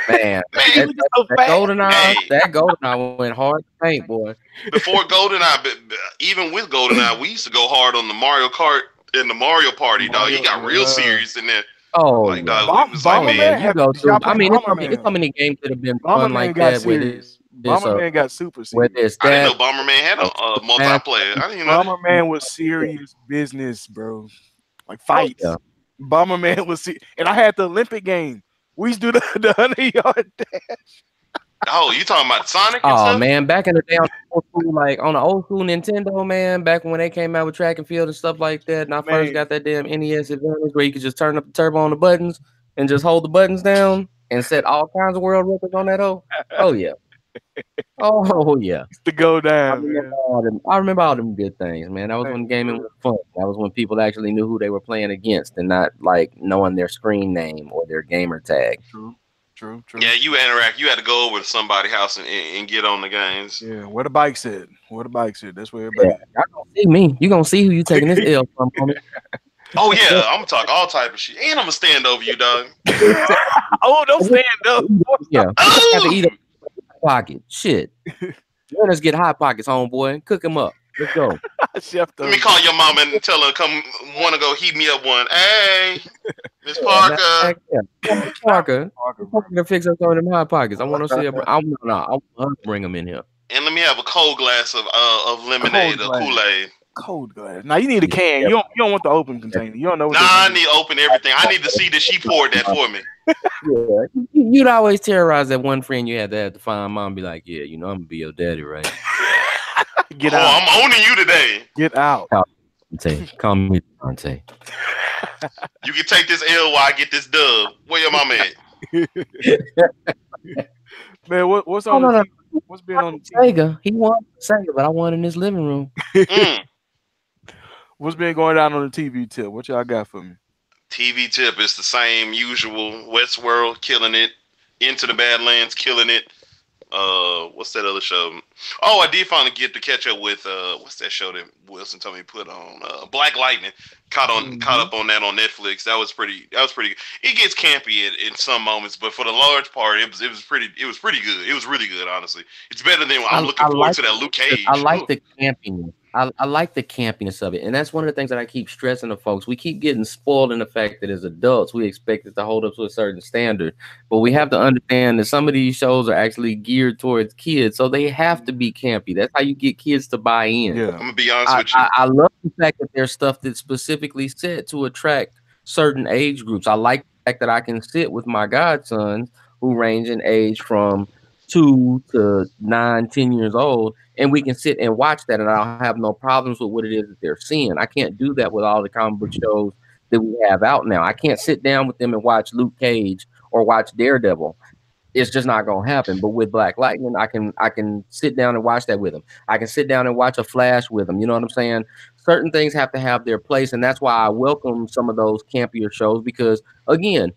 Man, that GoldenEye went hard to paint, boy. Before GoldenEye, even with GoldenEye, we used to go hard on the Mario Kart and the Mario Party, dog. You got real serious in there. Oh, like, dog, it's so many games that have been fun like that. Bomberman got super serious. I didn't know Bomberman had a multiplayer. I didn't know Bomberman was serious business, bro. Like fights. Yeah. Bomberman was, and I had the Olympic game. We used to do the 100-yard dash. Oh, you talking about Sonic? And stuff? Man, back in the day on the old school Nintendo, man, back when they came out with track and field and stuff like that, and I first got that damn NES Advantage where you could just turn up the turbo on the buttons and just hold the buttons down and set all kinds of world records on that. Oh yeah. Oh yeah, to go down. I remember all them good things, man. That was when gaming was fun. That was when people actually knew who they were playing against, and not like knowing their screen name or their gamer tag. True. Yeah, you interact. You had to go over to somebody's house and get on the games. Yeah, where the bike's at. That's where everybody. Y'all gonna see me. You gonna see who you taking this L from. Oh yeah, I'm gonna talk all type of shit, and I'm gonna stand over you, dog. Oh, don't stand up. Yeah, I have to eat pocket. Shit. Let us get hot pockets, homeboy. Cook them up. Let's go. Let me call your mom and tell her come want to go heat me up one. Hey, Miss Parker. Parker can fix up some of them hot pockets. I want to see her. I want her to bring them in here. And let me have a cold glass of lemonade or Kool-Aid. Cold glass. Now you need a can. You don't want the open container. You don't know. I need to open everything. I need to see that she poured that for me. Yeah, you'd always terrorize that one friend you had to have to find mom and be like, yeah, I'm gonna be your daddy, right? Get out. I'm owning you today. Get out. Call me Dante. You can take this L while I get this dub. Where your mama at? Man, what's on the TV? What's been on the TV? Sega. He won Sega, but I won in his living room. What's been going on the TV tip? What y'all got for me? TV tip is the same usual. Westworld killing it. Into the Badlands killing it. What's that other show? Oh, I did finally get to catch up with what's that show that Wilson told me to put on? Black Lightning. Caught up on that on Netflix. That was pretty good. It gets campy in some moments, but for the large part, it was pretty good. It was really good, honestly. It's better than I'm looking forward to that Luke Cage. I like the campiness. I like the campiness of it, and that's one of the things that I keep stressing to folks. We keep getting spoiled in the fact that as adults we expect it to hold up to a certain standard, but we have to understand that some of these shows are actually geared towards kids, so they have to be campy. That's how you get kids to buy in. Yeah. I'm gonna be honest with you. I love the fact that there's stuff that's specifically set to attract certain age groups. I like the fact that I can sit with my godsons who range in age from 2 to 9, 10 years old, and we can sit and watch that, and I don't have no problems with what it is that they're seeing. I can't do that with all the comic book shows that we have out now. I can't sit down with them and watch Luke Cage or watch Daredevil. It's just not gonna happen. But with Black Lightning, I can sit down and watch that with them. I can sit down and watch a Flash with them. You know what I'm saying? Certain things have to have their place, and that's why I welcome some of those campier shows because, again,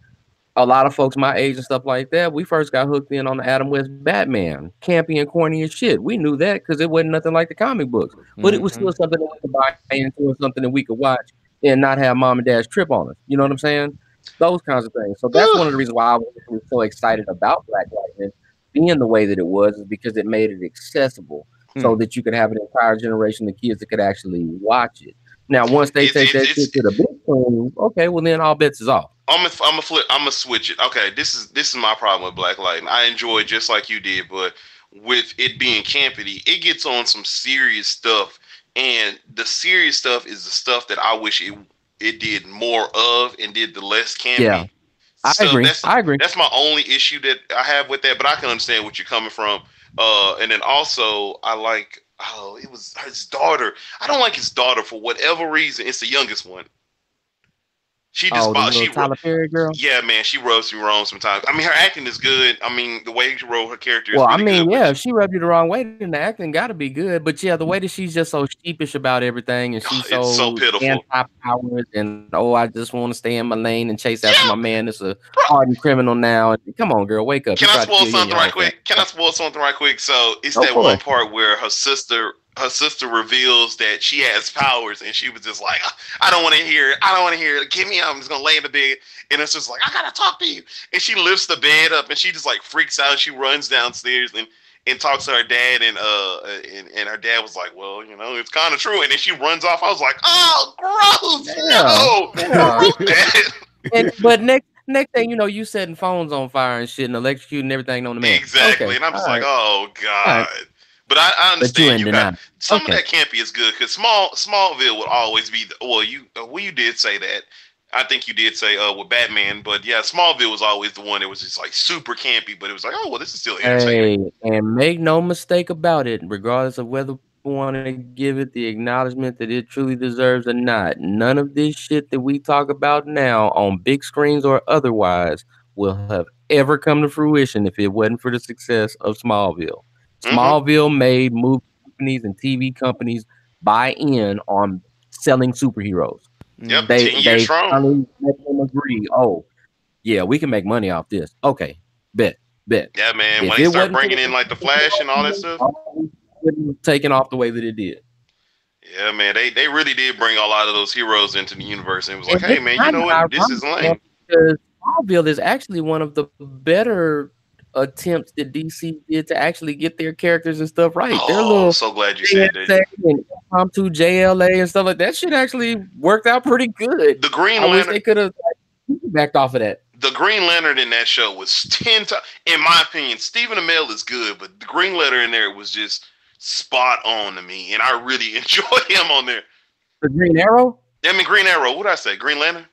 a lot of folks my age and stuff like that, we first got hooked in on the Adam West Batman, campy and corny as shit. We knew that because it wasn't nothing like the comic books, but it was still something that we could buy into and something that we could watch and not have mom and dad's trip on us. You know what I'm saying? Those kinds of things. So that's one of the reasons why I was so excited about Black Lightning being the way that it was, is because it made it accessible so that you could have an entire generation of kids that could actually watch it. Now, once they take that shit to the big screen, okay, well then all bets is off. I'm gonna switch it. Okay, this is my problem with Black Lightning. I enjoy it just like you did, but with it being campy, it gets on some serious stuff, and the serious stuff is the stuff that I wish it did more of and did the less campy. Yeah, I agree. I agree. That's my only issue that I have with that, but I can understand what you're coming from. And then also I like it was his daughter. I don't like his daughter for whatever reason. It's the youngest one. She just Tyler Perry girl. Yeah, man, she rubs me wrong sometimes. I mean, her acting is good. I mean, the way she wrote her character is really good. Yeah, if she rubbed you the wrong way, then the acting got to be good. But yeah, the way that she's just so sheepish about everything, and she's so pitiful, anti-powers, and I just want to stay in my lane and chase after my man. It's a hardened criminal now. And come on, girl, wake up. Can I spoil something right quick? So it's that one part where her sister reveals that she has powers, and she was just like, I don't want to hear it. Give me up. I'm just going to lay in the bed. And it's just like, I got to talk to you. And she lifts the bed up, and she just like freaks out. She runs downstairs and talks to her dad. And her dad was like, well, you know, it's kind of true. And then she runs off. I was like, oh, gross. No. But next thing you know, you setting phones on fire and shit and electrocuting everything on the man. Exactly. Okay. And I'm just like, oh, God. But I understand you got some of that campy is good because Smallville would always be you did say that. I think you did say with Batman, but yeah, Smallville was always the one that was just like super campy, but it was like, oh well, this is still entertaining. Hey, and make no mistake about it, regardless of whether we want to give it the acknowledgement that it truly deserves or not, none of this shit that we talk about now on big screens or otherwise will have ever come to fruition if it wasn't for the success of Smallville. Smallville made movie companies and TV companies buy in on selling superheroes. Yep, they finally let them agree. Oh, yeah, we can make money off this. Okay, bet. Yeah, man. When they start bringing in like the Flash and all that stuff, taking off the way that it did. Yeah, man. They really did bring a lot of those heroes into the universe, and it was like, hey, man, you know what? This is lame. Because Smallville is actually one of the better attempts that DC did to actually get their characters and stuff right. They're I'm so glad you said that. And impromptu JLA and stuff like that. Shit actually worked out pretty good. The Green Lantern. Wish they could have backed off of that. The Green Lantern in that show was 10 times, in my opinion. Stephen Amell is good, but the Green Lantern in there was just spot on to me, and I really enjoy him on there. The Green Arrow? Green Arrow. What did I say? Green Lantern?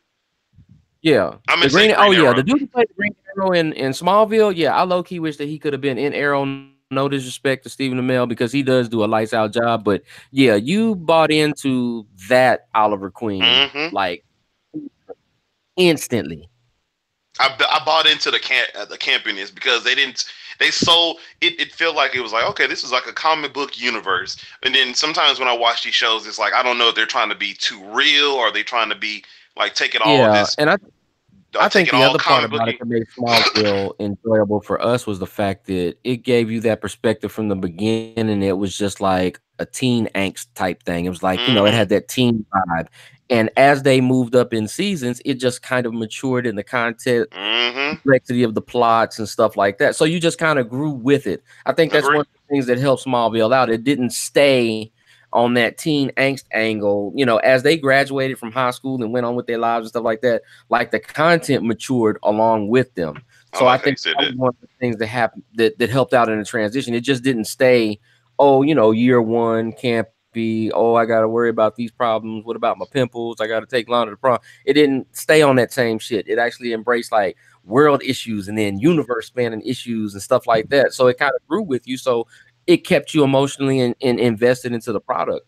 Yeah. The Green Arrow. The dude who played the Green Arrow in Smallville, yeah, I low-key wish that he could have been in Arrow. No disrespect to Stephen Amell because he does do a lights out job, but yeah, you bought into that Oliver Queen like instantly. I bought into the campiness because they sold it felt like it was like, okay, this is like a comic book universe. And then sometimes when I watch these shows, it's like I don't know if they're trying to be too real or they trying to be like take it all this. And I think the other part about it that made Smallville enjoyable for us was the fact that it gave you that perspective from the beginning. It was just like a teen angst type thing. It was like, you know, it had that teen vibe. And as they moved up in seasons, it just kind of matured in the content, complexity of the plots and stuff like that. So you just kind of grew with it. I think that's one of the things that helped Smallville out. It didn't stay on that teen angst angle, you know, as they graduated from high school and went on with their lives and stuff like that, like the content matured along with them. I So I like how you think said that was that. one of the things that happened that helped out in the transition. It just didn't stay, oh, you know, year one campy, oh, I gotta worry about these problems. What about my pimples? I gotta take Lana to prom. It didn't stay on that same shit. It actually embraced like world issues and then universe spanning issues and stuff like that. So it kind of grew with you. So it kept you emotionally and invested into the product.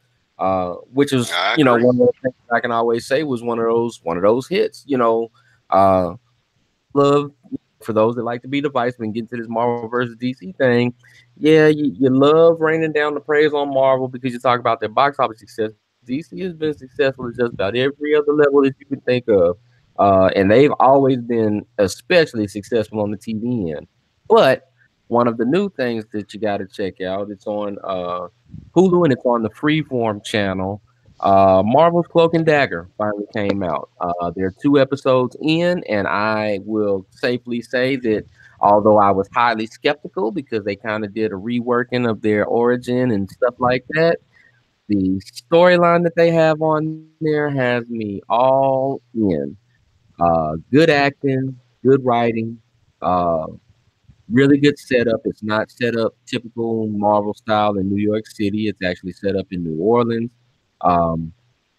Which is, I you know, agree. one of the things I can always say was one of those hits. You know, love for those that like to be divisive and get into this Marvel versus DC thing. Yeah, you love raining down the praise on Marvel because you talk about their box office success. DC has been successful at just about every other level that you can think of. And they've always been especially successful on the TV end. But one of the new things that you got to check out, it's on Hulu and it's on the Freeform channel. Marvel's Cloak and Dagger finally came out. There are 2 episodes in, and I will safely say that although I was highly skeptical because they kind of did a reworking of their origin and stuff like that, the storyline that they have on there has me all in. Good acting, good writing, uh, really good setup. It's not set up typical Marvel style in New York City. It's actually set up in New Orleans. Um,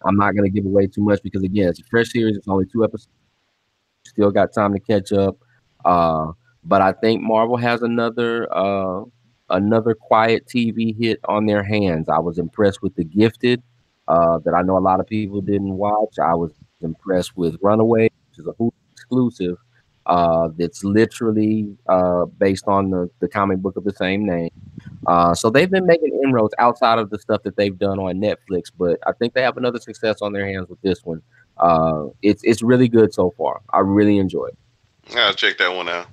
I'm not going to give away too much because again, it's a fresh series. It's only 2 episodes. Still got time to catch up. Uh, but I think Marvel has another quiet TV hit on their hands. I was impressed with The Gifted, that I know a lot of people didn't watch. I was impressed with Runaway, which is a Hulu exclusive. That's literally based on the comic book of the same name. So they've been making inroads outside of the stuff that they've done on Netflix, but I think they have another success on their hands with this one. It's really good so far. I really enjoy it. I'll check that one out.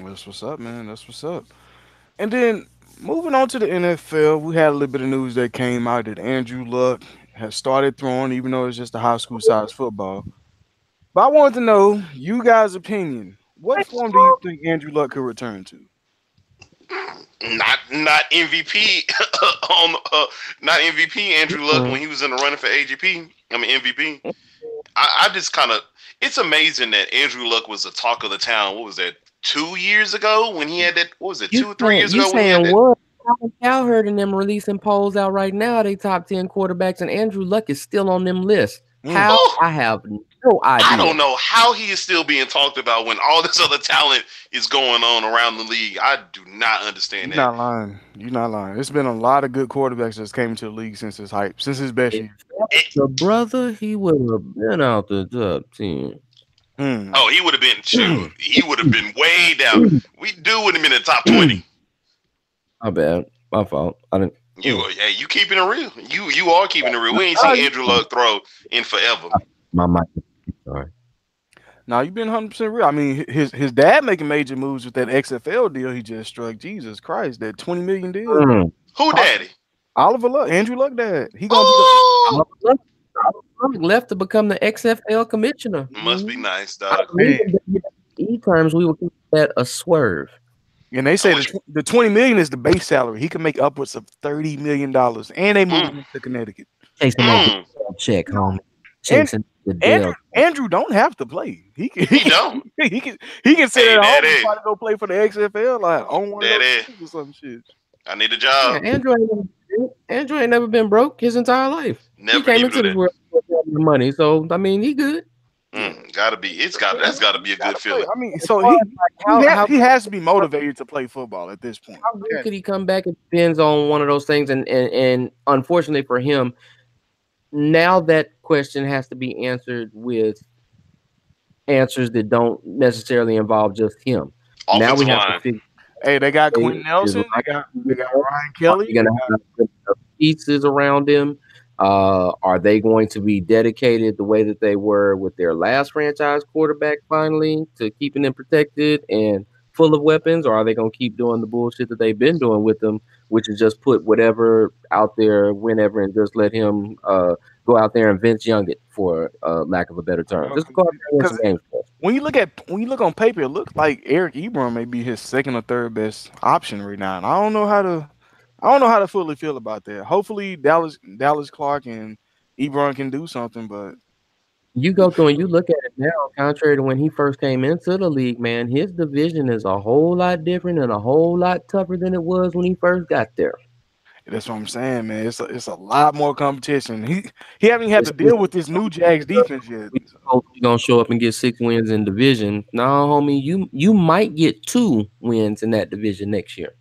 That's what's up, man. That's what's up. And then moving on to the NFL, we had a little bit of news that came out that Andrew Luck has started throwing, even though it's just a high school size football. But I wanted to know you guys' opinion. What form do you think Andrew Luck could return to? Not MVP on not MVP Andrew Luck Mhm. when he was in the running for AGP. I mean MVP. I just kind of it's amazing that Andrew Luck was the talk of the town. What was that? 2 years ago when he had that. What was it? You 2 or 3 years you ago when he had saying that. what? Cowherd and them releasing polls out right now. They top 10 quarterbacks, and Andrew Luck is still on them lists. Mm. How? Oh, I have no I idea. don't know how he is still being talked about when all this other talent is going on around the league. I do not understand You're that. not lying. You're not lying. It's been a lot of good quarterbacks that's came into the league since his hype, since his best If year. that was the brother, he would have been out the top 10. Mm. Oh, he would have been shoot. He would have been way down. We do would have been in the top 20. My bad. My fault. I didn't. Hey, you keeping it real. You are keeping it real. We ain't seen Andrew Luck throw in forever. My mic. Sorry. Now you've been 100% real. I mean, his dad making major moves with that XFL deal he just struck. Jesus Christ, that 20 million deal. Mm. Who daddy? Oliver Luck, Andrew Luck dad. He gonna Oh, Luck left to become the XFL commissioner. must be nice, I dog. believe in E terms, we would call that a swerve. be. And they say How much- the 20 million is the base salary. He can make upwards of $30 million, and they moved him to Connecticut. Chasing that Mm, Dale check, homie. Chasing the Dale. Andrew don't have to play. he don't. he can sit Hey, at home Daddy. and try to go play for the XFL like on one of those Daddy. teams or some shit. I need a Yeah, job. Andrew ain't never been broke his entire life. Never He came even into do this that. world with money, so I mean, he good. Gotta be. That's gotta be a good feeling. I mean, so How he has to be motivated to play football at this point. good could he come back? It depends on one of those things, and unfortunately for him, now that question has to be answered with answers that don't necessarily involve just him. Now we Offensive have line. to figure. Hey, they got Quentin Is Nelson. They got Ryan Kelly. You're gonna have good pieces around him. Are they going to be dedicated the way that they were with their last franchise quarterback finally to keeping them protected and full of weapons, or are they going to keep doing the bullshit that they've been doing with them, which is just put whatever out there whenever and just let him go out there and Vince Young it for lack of a better term. Just go out there and win some games for us. When you look on paper, it looks like Eric Ebron may be his second or third best option right now. And I don't know how to I don't know how to fully feel about that. Hopefully, Dallas Clark and Ebron can do something, but You go through and you look at it now, contrary to when he first came into the league, man, his division is a whole lot different and a whole lot tougher than it was when he first got there. that's what I'm saying, man. It's a lot more competition. He haven't even had It's, to it's, deal with this new Jags defense yet. we hopefully gonna show up and get 6 wins in division. No, homie, you might get 2 wins in that division next year.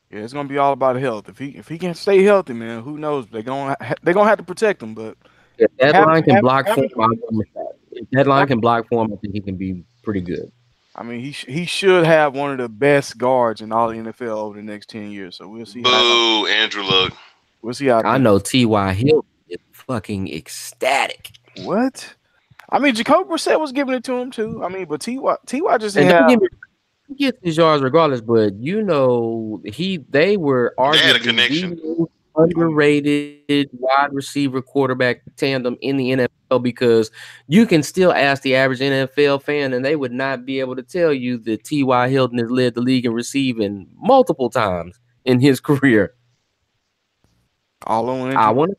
Yeah, it's gonna be all about health. If he can stay healthy, man, who knows? They're gonna have to protect him, but If that having, line can having, block for having, him, I'll give him a shot. If that line can block for him, I think he can be pretty good. I mean, he should have one of the best guards in all the NFL over the next 10 years. So Boo, Andrew Luck. we'll see how. I know T.Y. Hill is fucking ecstatic. What? I mean, Jacoby Brissett was giving it to him too. I mean, but Ty just And didn't don't have. get me, he gets his yards regardless, but you know they were They had a arguably connection. the most underrated wide receiver quarterback tandem in the NFL because you can still ask the average NFL fan and they would not be able to tell you that T.Y. Hilton has led the league in receiving multiple times in his career. All on I want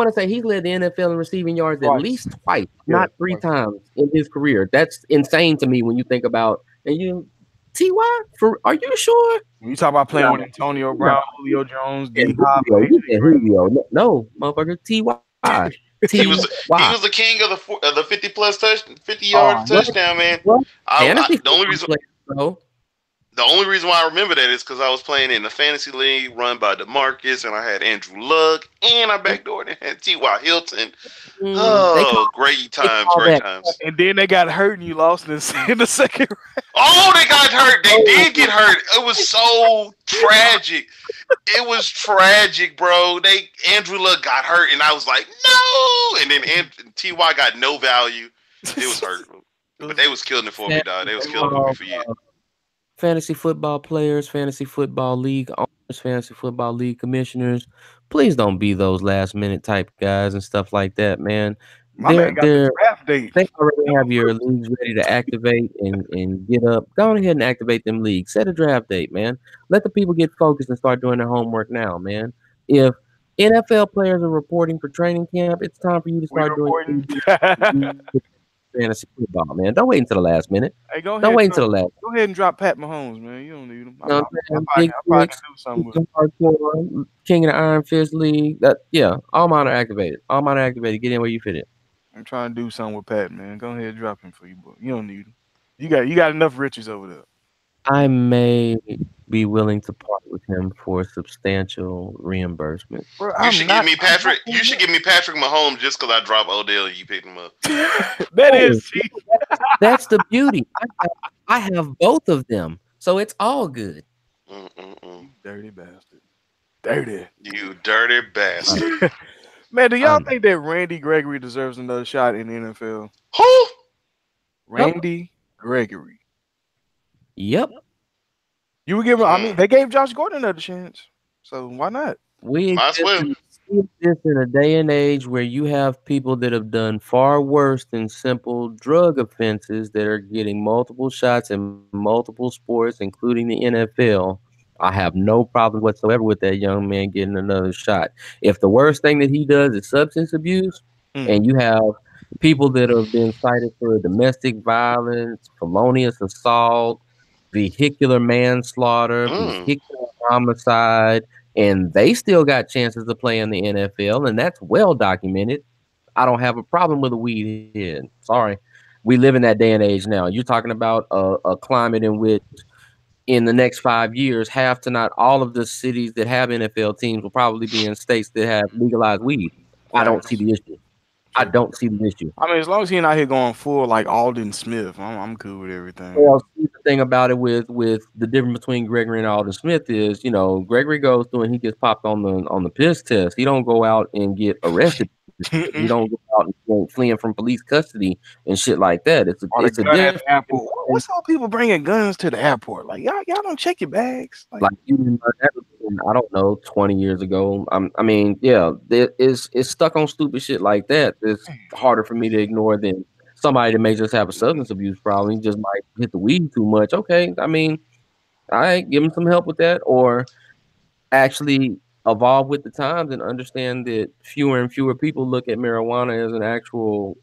to say he's led the NFL in receiving yards at Twice. least twice, Yeah, not 3 twice. times in his career. That's insane to me when you think about and you Ty. Are you sure? When you talk about playing with Antonio Brown, Julio Jones, D Hop, Julio. No, motherfucker. Ty. He was the king of the 50-yard touchdown, man. The only reason why I remember that is because I was playing in the fantasy league run by DeMarcus, and I had Andrew Luck, and I backdoored and had T.Y. Hilton. Oh, great times. And then they got hurt, and you lost in the second round. Oh, they got hurt. They did get hurt. It was so tragic. It was tragic, bro. Andrew Luck got hurt, and I was like, no. And then T.Y. got no value. It was hurt. But they was killing it for me, dog. They was killing it for me for years. Fantasy football players, fantasy football league owners, fantasy football league commissioners, please don't be those last minute type guys and stuff like that, man. My man got the draft date. They already have your leagues ready to activate and get up. Go on ahead and activate them leagues. Set a draft date, man. Let the people get focused and start doing their homework now, man. If NFL players are reporting for training camp, it's time for you to start doing fantasy football, man. Don't wait until the last minute. Hey, go ahead. Don't wait until the last. Go ahead and drop Pat Mahomes, man. You don't need him. I probably can do something with him. King of the Iron Fist League. All mine are activated. Get in where you fit in. I'm trying to do something with Pat, man. Go ahead and drop him for you, boy. You don't need him. You got enough riches over there. I may be willing to part with him for substantial reimbursement. Bro, you should give me Patrick Mahomes just because I dropped Odell and you picked him up. That is cheap. That's the beauty. I have both of them, so it's all good. Dirty bastard. Dirty. You dirty bastard. Man, do y'all think that Randy Gregory deserves another shot in the NFL? Who? Randy Gregory. Yep. You would give him. I mean, they gave Josh Gordon another chance, so why not? We exist in a day and age where you have people that have done far worse than simple drug offenses that are getting multiple shots in multiple sports, including the NFL. I have no problem whatsoever with that young man getting another shot. If the worst thing that he does is substance abuse, and you have people that have been cited for domestic violence, felonious assault, vehicular manslaughter, vehicular homicide, and they still got chances to play in the NFL, and that's well documented. I don't have a problem with a weed head. Sorry. We live in that day and age now. You're talking about a climate in which in the next 5 years, half to not all of the cities that have NFL teams will probably be in states that have legalized weed. I don't see the issue. I mean, as long as he's not here going full like Aldon Smith, I'm cool with everything. Well, see, the thing about it with the difference between Gregory and Aldon Smith is, Gregory goes through and he gets popped on the piss test. He don't go out and get arrested. He don't go out and fleeing from police custody and shit like that. It's a different. What's all people bringing guns to the airport? Like y'all don't check your bags. Like I don't know, 20 years ago. It's stuck on stupid shit like that. It's harder for me to ignore than somebody that may just have a substance abuse problem. He just might hit the weed too much. Okay, I mean, all right, give him some help with that. Or actually evolve with the times and understand that fewer and fewer people look at marijuana as an actual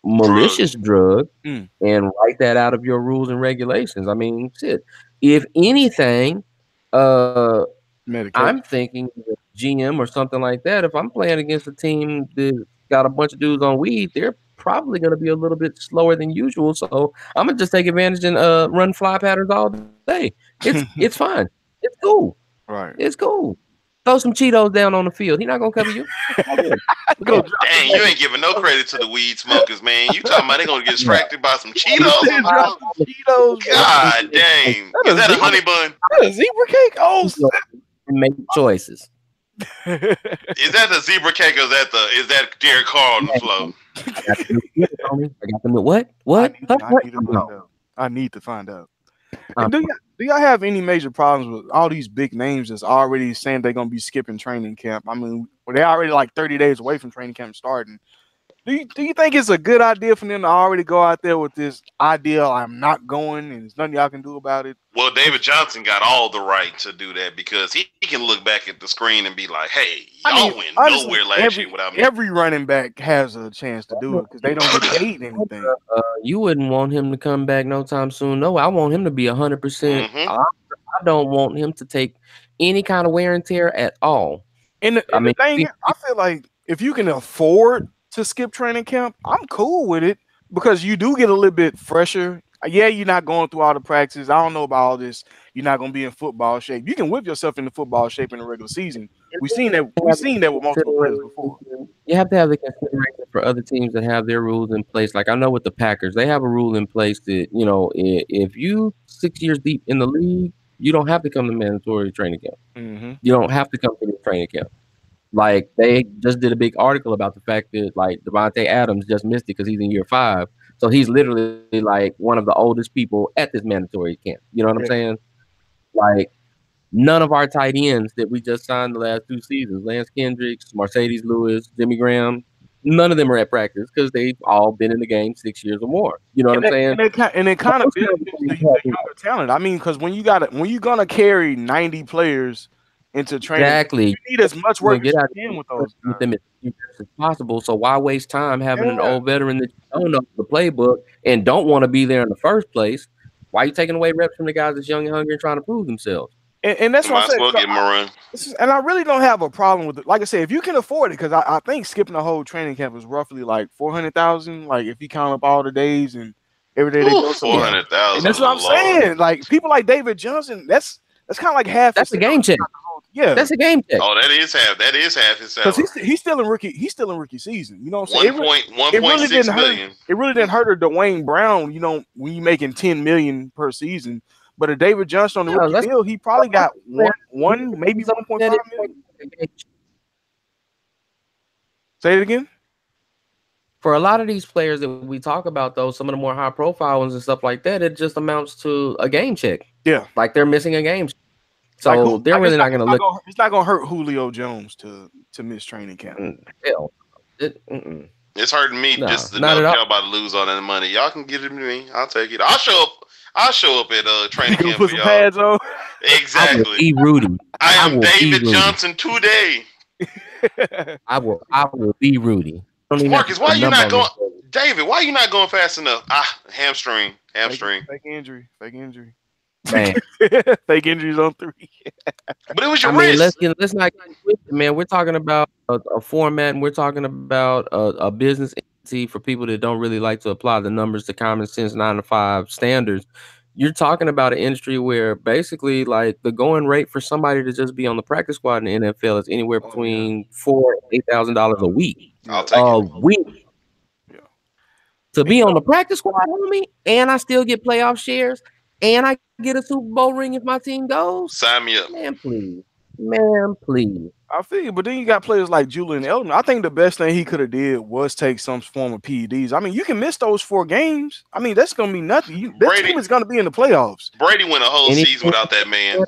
malicious drug Mm. and write that out of your rules and regulations. I mean, shit. If anything, Medication. I'm thinking the GM or something like that. If I'm playing against a team that got a bunch of dudes on weed, they're probably going to be a little bit slower than usual. So I'm gonna just take advantage and run fly patterns all day. It's fine. It's cool. Right. It's cool. Throw some Cheetos down on the field. He's not gonna cover you. It's all good. Go Dang, you ain't giving no credit to the weed smokers, man. You talking about they gonna get distracted by some Cheetos? drop some Cheetos. God dang. Is that a honey bun? A zebra cake? Oh, Make choices. Is that the zebra cake or is that Derek Carr on the flow? I got them. What? I need to find out. And do y'all have any major problems with all these big names that's already saying they're gonna be skipping training camp? I mean, they're already like 30 days away from training camp starting. Do you think it's a good idea for them to already go out there with this idea? I'm not going, and there's nothing y'all can do about it. Well, David Johnson got all the right to do that because he can look back at the screen and be like, "Hey, y'all went nowhere last year without me." Every running back has a chance to do it because they don't get paid anything. You wouldn't want him to come back no time soon. No, I want him to be 100%. I don't want him to take any kind of wear and tear at all. And the thing, I feel like if you can afford to skip training camp, I'm cool with it because you do get a little bit fresher. Yeah, you're not going through all the practices. I don't know about all this. You're not going to be in football shape. You can whip yourself into football shape in the regular season. We've seen that with multiple players before. You have to have the consideration for other teams that have their rules in place. Like I know with the Packers, they have a rule in place that, you know, if you 6 years deep in the league, you don't have to come to mandatory training camp. Mm-hmm. You don't have to come to the training camp. Like they just did a big article about the fact that like Devontae Adams just missed it because he's in year 5. So he's literally like one of the oldest people at this mandatory camp. You know what I'm saying? Like none of our tight ends that we just signed the last 2 seasons, Lance Kendricks, Mercedes Lewis, Jimmy Graham, none of them are at practice because they've all been in the game 6 years or more. You know what I'm saying? And it kind of benefits the younger talent. I mean, because when you're gonna carry 90 players into training, exactly, you need as much work as you can with those with them as possible. So why waste time having an old veteran that you don't know the playbook and don't want to be there in the first place? Why are you taking away reps from the guys that's young and hungry and trying to prove themselves? And that's what I'm saying. Might as well give them a run. And I really don't have a problem with it. Like I said, if you can afford it, because I think skipping the whole training camp is roughly like 400,000. Like if you count up all the days and every day they go 400,000. And that's what I'm saying. Like people like David Johnson, that's kind of like half. That's a game check. Yeah, that's a game check. Oh, that is half his salary. Because he's still in rookie season. You know what I'm saying? 1.6 million. It really didn't hurt a Dwayne Brown. You know, when you making 10 million per season. But a David Johnson on the rookie deal, he probably got one, maybe 1.5 million. Say it again. For a lot of these players that we talk about, though, some of the more high profile ones and stuff like that, it just amounts to a game check. Yeah, like they're missing a game check. So they're really not going to look. It's not going to hurt Julio Jones to miss training camp. Hell, it's hurting me just to know y'all about to lose all that money. Y'all can get it to me. I'll take it. I'll show up at training camp put for some y'all. Pads on. Exactly. I will be Rudy. I am David Johnson today. I will be Rudy. Marcus, why you not going? David, why you not going fast enough? Hamstring. Fake injury. Man. Fake injuries on 3. But it was your wrist. Let's not get twisted, man. We're talking about a format, and we're talking about a business entity for people that don't really like to apply the numbers to common sense 9-to-5 standards. You're talking about an industry where basically, like, the going rate for somebody to just be on the practice squad in the NFL is anywhere between $4,000 and $8,000 a week. I'll take it. Week. Yeah. To be on the practice squad, homie, and I still get playoff shares. And I get a Super Bowl ring if my team goes. Sign me up. Man, please. I feel you, but then you got players like Julian Edelman. I think the best thing he could have did was take some form of PEDs. I mean, you can miss those 4 games. I mean, that's going to be nothing. This team is going to be in the playoffs. Brady went a whole season without that man.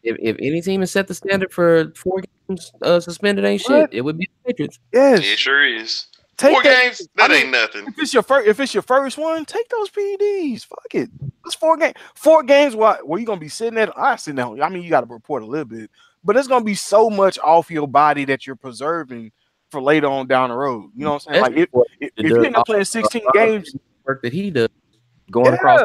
If any team has set the standard for 4 games suspended ain't shit, it would be the Patriots. Yes. It sure is. Take 4 that. games? That ain't nothing. If it's your first one, take those PEDs. Fuck it. It's 4 games. 4 games where you gonna be sitting at. I sit down. I mean, you got to report a little bit, but it's gonna be so much off your body that you're preserving for later on down the road. You know what I'm saying? Like if you end up playing 16 games, work that he does going across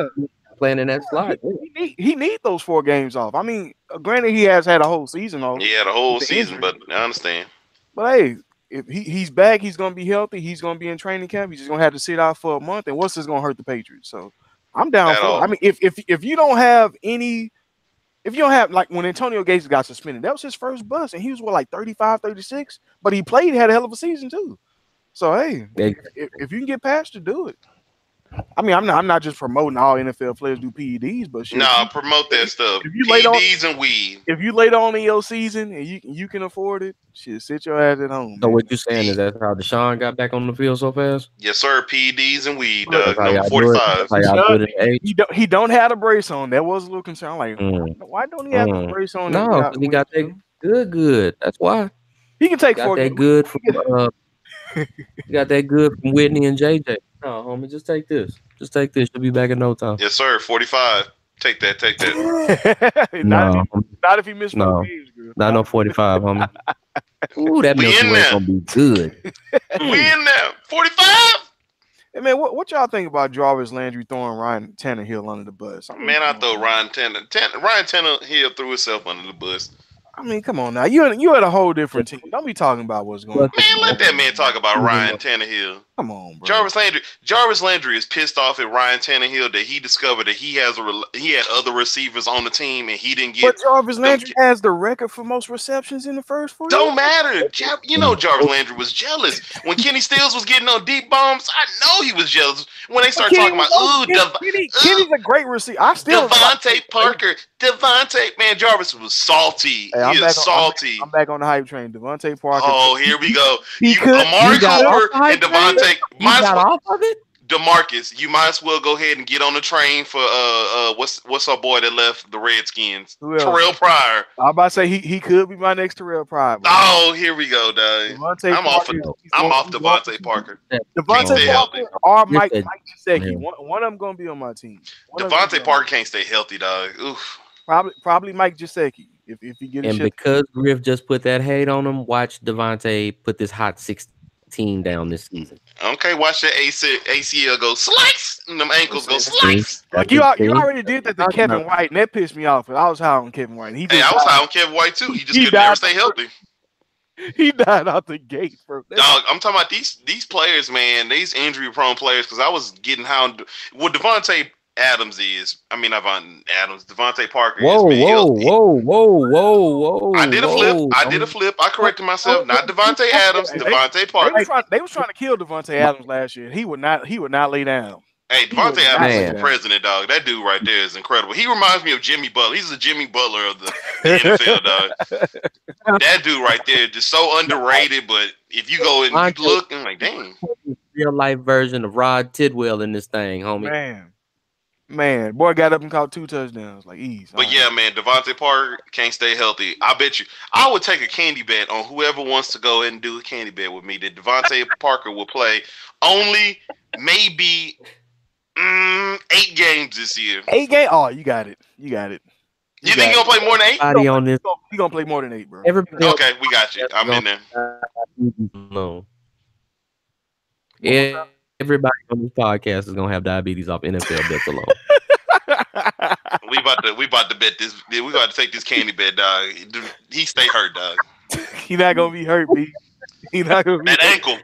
playing in that slide. He need those 4 games off. I mean, granted, he has had a whole season off. He had a whole season, but I understand. But hey, if he's back, he's gonna be healthy. He's gonna be in training camp. He's just gonna have to sit out for a month. And what's this gonna hurt the Patriots? So I'm down for it. I mean, if you don't have any, if you don't have like when Antonio Gates got suspended, that was his first bust, and he was like 35, 36, but he played, had a hell of a season too. So hey, if you can get past it, do it. I mean, I'm not just promoting all NFL players do PEDs, but shit, promote that stuff. If you PEDs and weed. If you later on in your season and you can afford it, shit, sit your ass at home. So what you saying is that's how Deshaun got back on the field so fast? Yes, sir. PEDs and weed, number 45. He don't have a brace on. That was a little concern. Like, why don't he have a brace on? No, he got that good. That's why he can take 4 that good from. You got that good from Whitney and JJ. No, homie, just take this. Just take this. You'll be back in no time. Yes, sir. 45. Take that. Not if he missed no games, girl. Not no 45, homie. Ooh, that Milky Way gonna be good. We in there. 45. Hey man, what y'all think about Jarvis Landry throwing Ryan Tannehill under the bus? I throw Ryan Tannehill threw himself under the bus. I mean, come on now. You had a whole different team. Don't be talking about what's going on. Man, let that man talk about Ryan Tannehill. Come on, bro. Jarvis Landry is pissed off at Ryan Tannehill that he discovered that he had other receivers on the team and he didn't get. But Jarvis Landry has the record for most receptions in the first 4 years. Don't matter. You know Jarvis Landry was jealous when Kenny Stills was getting on deep bombs. I know he was jealous when they started talking about Kenny's a great receiver. I still Devontae Parker. Man, Jarvis was salty. Hey, he is salty. I'm back on the hype train. Devontae Parker. Oh, here we go. Amari Cooper and Devontae. DeMarcus, you might as well go ahead and get on the train for what's our boy that left the Redskins? Terrell Pryor. I'm about to say he could be my next Terrell Pryor. Bro. Oh, here we go, dog. I'm off Devontae Parker. Devontae Parker or Mike Gesicki. One of them gonna be on my team. Devontae Parker can't stay healthy, dog. Oof. Probably Mike Gesicki if he gets. And because Griff just put that hate on him, watch Devontae put this hot 16 down this season. Okay, watch that ACL go slice and them ankles go slice. Like you already did that to Kevin White, and that pissed me off. I was high on Kevin White. I was high on Kevin White too. He just could never stay healthy. He died out the gate, bro. Dog, I'm talking about these players, man. These injury prone players. Because I was getting how what Devontae Adams is. I mean, Devontae Parker is. Whoa. I did a flip. I corrected myself. Not Devontae Adams, Devontae Parker. They was trying to kill Devontae Adams last year. He would not lay down. Hey, Devontae Adams is the president, dog. That dude right there is incredible. He reminds me of Jimmy Butler. He's the Jimmy Butler of the NFL, dog. That dude right there, just so underrated. But if you go and you look, I'm like, dang. Real life version of Rod Tidwell in this thing, homie. Man, boy got up and caught 2 touchdowns. Like, ease. But yeah, man, Devontae Parker can't stay healthy. I bet you. I would take a candy bet on whoever wants to go ahead and do a candy bet with me that Devontae Parker will play only maybe 8 games this year. 8 games? Oh, you got it. You think he's going to play more than 8? He's going to play more than 8, bro. Okay, we got you. I'm in there. No. Everybody on this podcast is gonna have diabetes off NFL bets alone. we about to bet this. We got to take this candy bet, dog. He stay hurt, dog. He not gonna be hurt, B. He not gonna be that ankle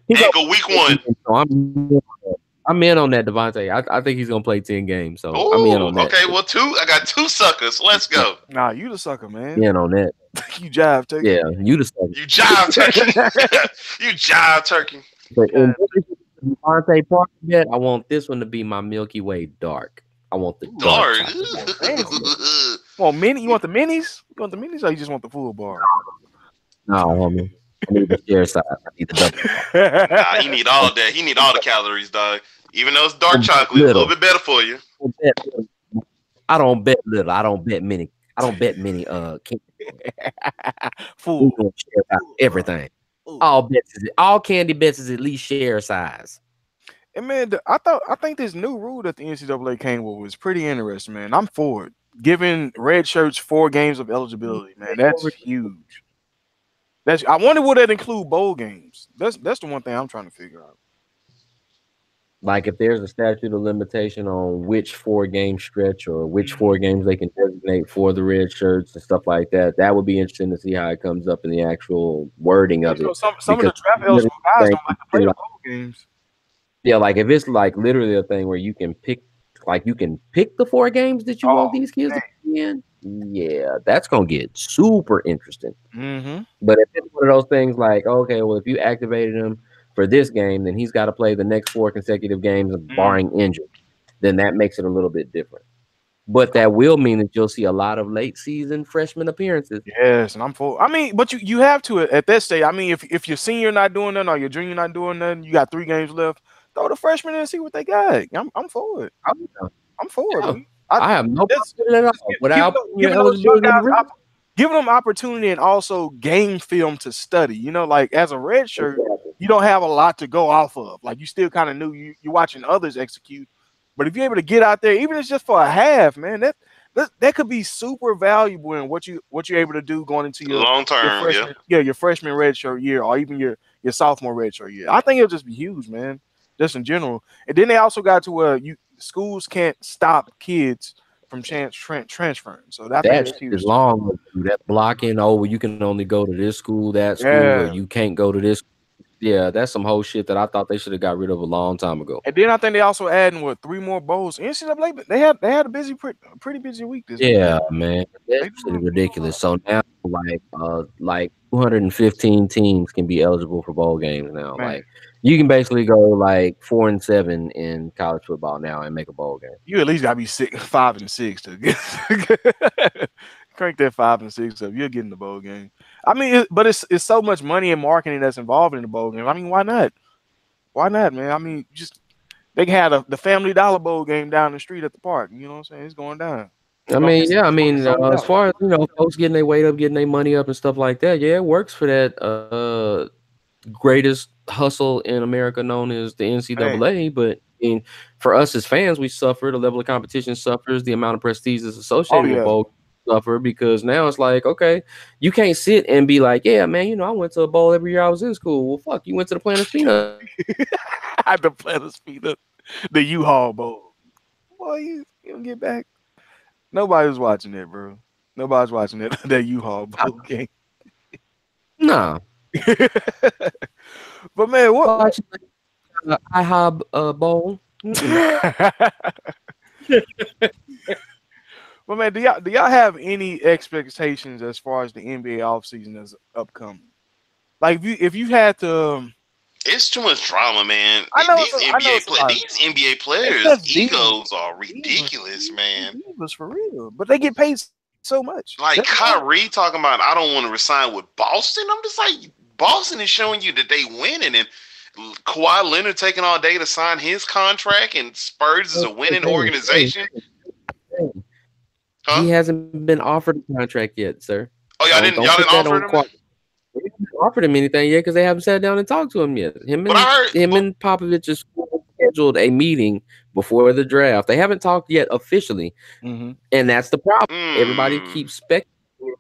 week 1. I'm in on that, Devontae. I think he's gonna play 10 games, so I'm in on that. Okay, well, 2. I got 2 suckers. Let's go. Nah, you the sucker, man. In on that. You jive turkey. Yeah, you the sucker. You jive turkey. You jive turkey. But Devontae Parker bet, I want this one to be my Milky Way dark. I want the dark. Well, you want the minis? You want the minis, or you just want the full bar? No, homie. I need the share side. I need the double. Nah, he need all of that. He need all the calories, dog. Even though it's dark chocolate, a little bit better for you. I don't bet little. I don't bet many. Full. Everything. all candy bets is at least share size. And man, I think this new rule that the NCAA came with was pretty interesting, man. I'm for it. Giving red shirts 4 games of eligibility, man. That's huge. I wonder would that include bowl games. That's the one thing I'm trying to figure out. Like if there's a statute of limitation on which 4-game stretch or which 4 games they can designate for the red shirts and stuff like that, that would be interesting to see how it comes up in the actual wording of it. Some of the draft eligible guys don't like to play the bowl games. Yeah, like if it's like literally a thing where you can pick the 4 games that you want these kids to be in, yeah, that's gonna get super interesting. Mm-hmm. But if it's one of those things like, okay, well, if you activated him for this game, then he's got to play the next 4 consecutive games, barring injury, then that makes it a little bit different. But that will mean that you'll see a lot of late season freshman appearances. Yes, and I'm for. I mean, but you have to at that stage. I mean, if your senior not doing nothing or your junior not doing nothing, you got 3 games left. Throw the freshmen in and see what they got. I'm for it. I'm for it. Man. I have no problem at all. Without giving them opportunity and also game film to study. You know, like as a red shirt, you don't have a lot to go off of. Like you still kind of new. You're watching others execute. But if you're able to get out there, even if it's just for a half, man, that could be super valuable in what you're able to do going into your long term, your freshman red shirt year or even your sophomore red shirt year. I think it'll just be huge, man. Just in general. And then they also got to where schools can't stop kids from transferring. So that's huge. Long. That blocking, you can only go to this school, that school, or you can't go to this. Yeah, that's some whole shit that I thought they should have got rid of a long time ago. And then I think they also adding 3 more bowls. NCAA, they had a pretty busy week this week. Yeah, man, that's ridiculous. So now, like 215 teams can be eligible for bowl games now. Man. Like you can basically go like 4-7 in college football now and make a bowl game. You at least gotta be 5-6 to get crank that 5 and 6 up. You're getting the bowl game. I mean, but it's so much money and marketing that's involved in the bowl game. I mean, why not? Why not, man? I mean, they had the Family Dollar Bowl game down the street at the park. You know what I'm saying? It's going down. I mean, as far as folks getting their weight up, getting their money up, and stuff like that, yeah, it works for that greatest hustle in America known as the NCAA. But I mean, for us as fans, we suffer. The level of competition suffers. The amount of prestige is associated with bowl suffer because now it's like, okay, you can't sit and be like, yeah, man, I went to a bowl every year I was in school. Well, fuck, you went to the Planters Peanut. The Planters Peanut, the U-Haul Bowl. Boy, you don't get back. Nobody's watching that, bro. Nobody's watching that U-Haul Bowl game. Nah. But man, what IHOB bowl? But man, do y'all have any expectations as far as the NBA offseason is upcoming? Like if you had to, it's too much drama, man. I know these NBA players' egos are ridiculous, man. Divas for real, but they get paid so much. Like Kyrie talking about, I don't want to resign with Boston. I'm just like, Boston is showing you that they winning, and Kawhi Leonard taking all day to sign his contract, and Spurs is a winning organization. He hasn't been offered a contract yet, sir. Oh, y'all didn't offer him? They haven't offered him anything yet because they haven't sat down and talked to him yet. Him and Popovich just scheduled a meeting before the draft. They haven't talked yet officially, and that's the problem. Everybody keeps speculating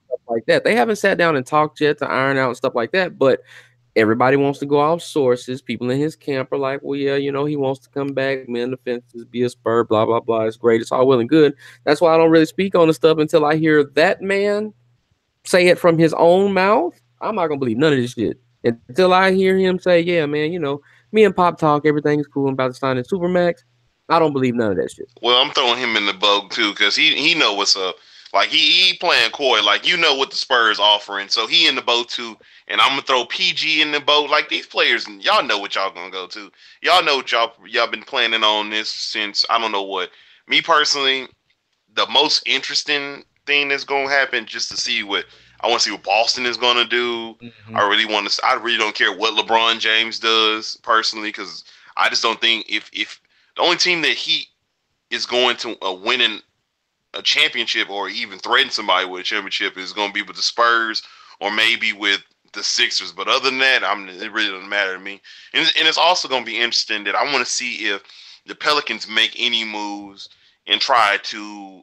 stuff like that. They haven't sat down and talked yet to iron out stuff like that, but everybody wants to go off sources. People in his camp are like, well, yeah, he wants to come back, mend the fences, be a Spur, blah, blah, blah. It's great. It's all well and good. That's why I don't really speak on the stuff until I hear that man say it from his own mouth. I'm not going to believe none of this shit. Until I hear him say, yeah, man, me and Pop talk, everything's cool. I'm about to sign in Supermax. I don't believe none of that shit. Well, I'm throwing him in the boat, too, because he know what's up. Like, he playing coy. Like, what the Spurs offering. So, he in the boat, too. And I'm going to throw PG in the boat. Like, these players, y'all know what y'all going to go to. Y'all know what y'all been planning on this since, I don't know what. Me, personally, the most interesting thing that's going to happen just to see what Boston is going to do. I really don't care what LeBron James does, personally, because I just don't think if the only team that he is going to winning a championship or even threaten somebody with a championship is going to be with the Spurs or maybe with the Sixers. But other than that, it really doesn't matter to me. And it's also going to be interesting that I want to see if the Pelicans make any moves and try to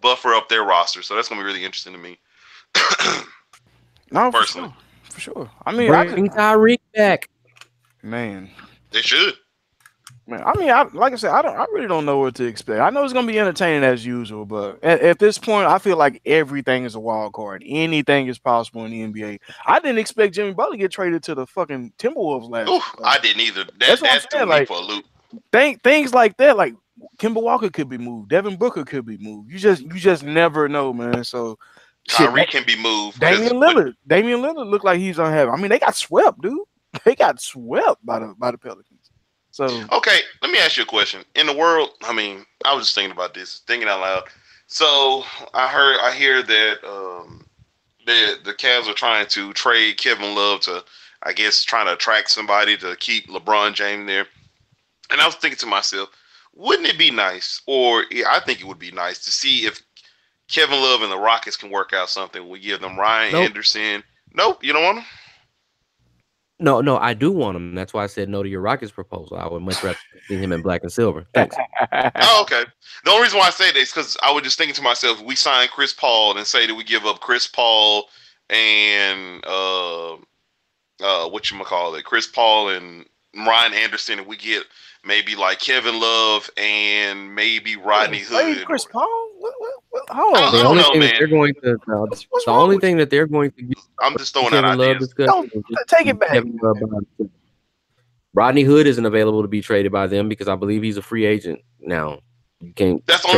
buffer up their roster. So that's going to be really interesting to me. No, personally, for sure. I mean, bring Tyreek back, man. They should. Man, I mean, like I said, I really don't know what to expect. I know it's gonna be entertaining as usual, but at this point, I feel like everything is a wild card. Anything is possible in the NBA. I didn't expect Jimmy Butler to get traded to the fucking Timberwolves last year. I didn't either. That's what I'm threw saying. me Like, for a loop. Things like that, like Kemba Walker could be moved, Devin Booker could be moved. You just never know, man. So Kyrie can be moved. Damian Lillard looked like he's unhappy. I mean, they got swept, dude. They got swept by the Pelicans. So okay, let me ask you a question. In the world, I mean, I was just thinking about this, thinking out loud. So I hear that the Cavs are trying to trade Kevin Love to, I guess, trying to attract somebody to keep LeBron James there. And I was thinking to myself, wouldn't it be nice, or I think it would be nice to see if Kevin Love and the Rockets can work out something. We give them Ryan Anderson. Nope, you don't want him? No, I do want him. That's why I said no to your Rockets proposal. I would much rather see him in black and silver. Thanks. Oh, okay. The only reason why I say that is because I was just thinking to myself, we sign Chris Paul and say that we give up Chris Paul and Chris Paul and Ryan Anderson, and we get maybe like Kevin Love and maybe Rodney Hood. Chris Paul? Hold on. The only thing that they're going to the only thing that they're going to get. I'm just throwing out ideas. Take it back. Rodney Hood isn't available to be traded by them because I believe he's a free agent now. You can't. That's the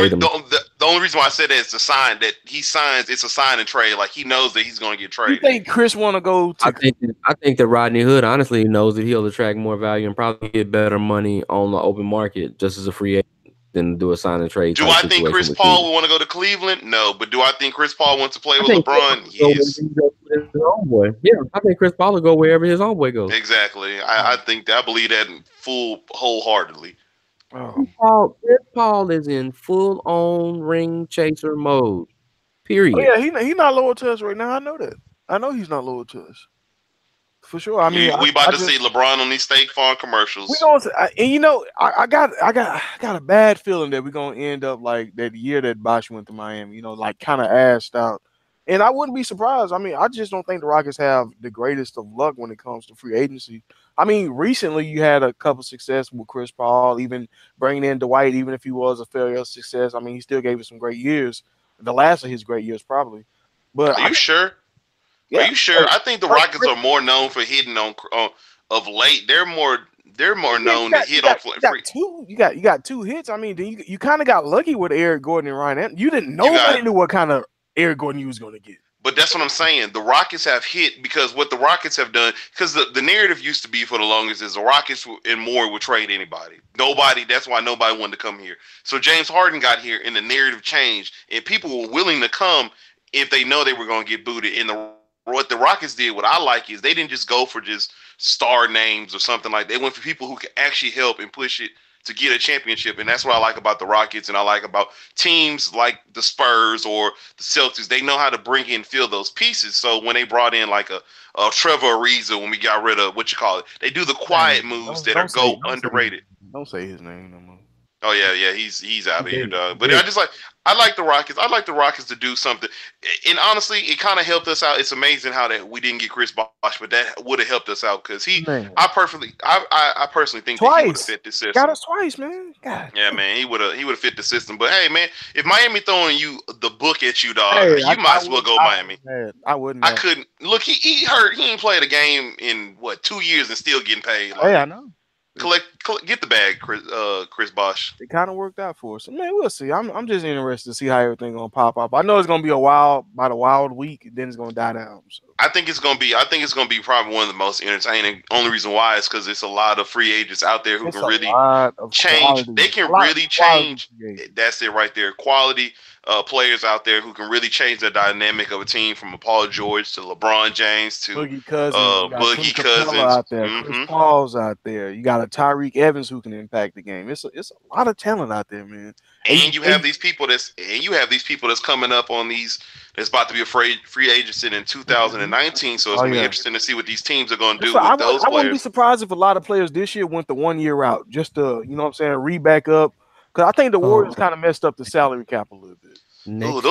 only reason why I said that is the sign that he signs. It's a sign and trade. Like he knows that he's going to get traded. You think Chris want to go? I think that Rodney Hood honestly knows that he'll attract more value and probably get better money on the open market just as a free agent than do a sign and trade. Do I think Chris Paul would want to go to Cleveland? No, but do I think Chris Paul wants to play with LeBron? Yes. Yeah, I think Chris Paul will go wherever his homeboy goes. Exactly. I believe that wholeheartedly. Oh. Chris Paul is in full on ring chaser mode. Period. Oh, yeah, he's not loyal to us right now. I know that. I know he's not loyal to us. For sure. I mean, we about to see LeBron on these State Farm commercials. I got a bad feeling that we're gonna end up like that year that Bosh went to Miami. Like kind of assed out, and I wouldn't be surprised. I mean, I just don't think the Rockets have the greatest of luck when it comes to free agency. I mean, recently you had a couple success with Chris Paul, even bringing in Dwight, even if he was a failure of success. I mean, he still gave us some great years, the last of his great years probably. But are you sure? Yeah. Are you sure? I think the Rockets are more known for hitting on of late. They're more known to hit on free. You got two hits. I mean, you kind of got lucky with Eric Gordon and Ryan Anderson. You didn't nobody knew what kind of Eric Gordon you was going to get. But that's what I'm saying. The Rockets have hit because what the Rockets have done, because the narrative used to be for the longest is the Rockets and more would trade anybody. That's why nobody wanted to come here. So James Harden got here and the narrative changed and people were willing to come if they know they were going to get booted. And what the Rockets did, what I like is they didn't just go for just star names or something like that. They went for people who could actually help and push it to get a championship. And that's what I like about the Rockets and I like about teams like the Spurs or the Celtics. They know how to bring in and fill those pieces. So when they brought in like a Trevor Ariza, when we got rid of they do the quiet moves that are underrated. Don't say his name no more. Oh yeah, he's out of here, dog. But I like the Rockets. I like the Rockets to do something. And honestly, it kind of helped us out. It's amazing how that we didn't get Chris Bosh, but that would have helped us out because I personally think that he would have fit this system. Got us twice, man. God. Yeah, man, he would have fit the system. But hey, man, if Miami throwing you the book at you, dog, you might as well go Miami. I wouldn't. I couldn't. Look, he hurt. He ain't played a game in 2 years and still getting paid. Like, I know. Get the bag, Chris Bosh. It kind of worked out for us. Man, we'll see. I'm just interested to see how everything gonna pop up. I know it's gonna be about a wild week, and then it's gonna die down. So. I think it's gonna be probably one of the most entertaining. Only reason why is because it's a lot of free agents out there who can really change. They can really change. That's it right there. Quality players out there who can really change the dynamic of a team from a Paul George to LeBron James to Boogie Cousins. Boogie Cousins out there. Chris Paul's out there. You got a Tyreek Evans who can impact the game. It's a lot of talent out there, man. And you have these people that's coming up on these. That's about to be a free agent in 2009 19, so it's gonna be interesting to see what these teams are gonna do So with those I wouldn't be players. surprised if a lot of players this year went the 1 year route, just to you know what I'm saying, re-back up. Because I think the Warriors kind of messed up the salary cap a little bit. Ooh, Next year is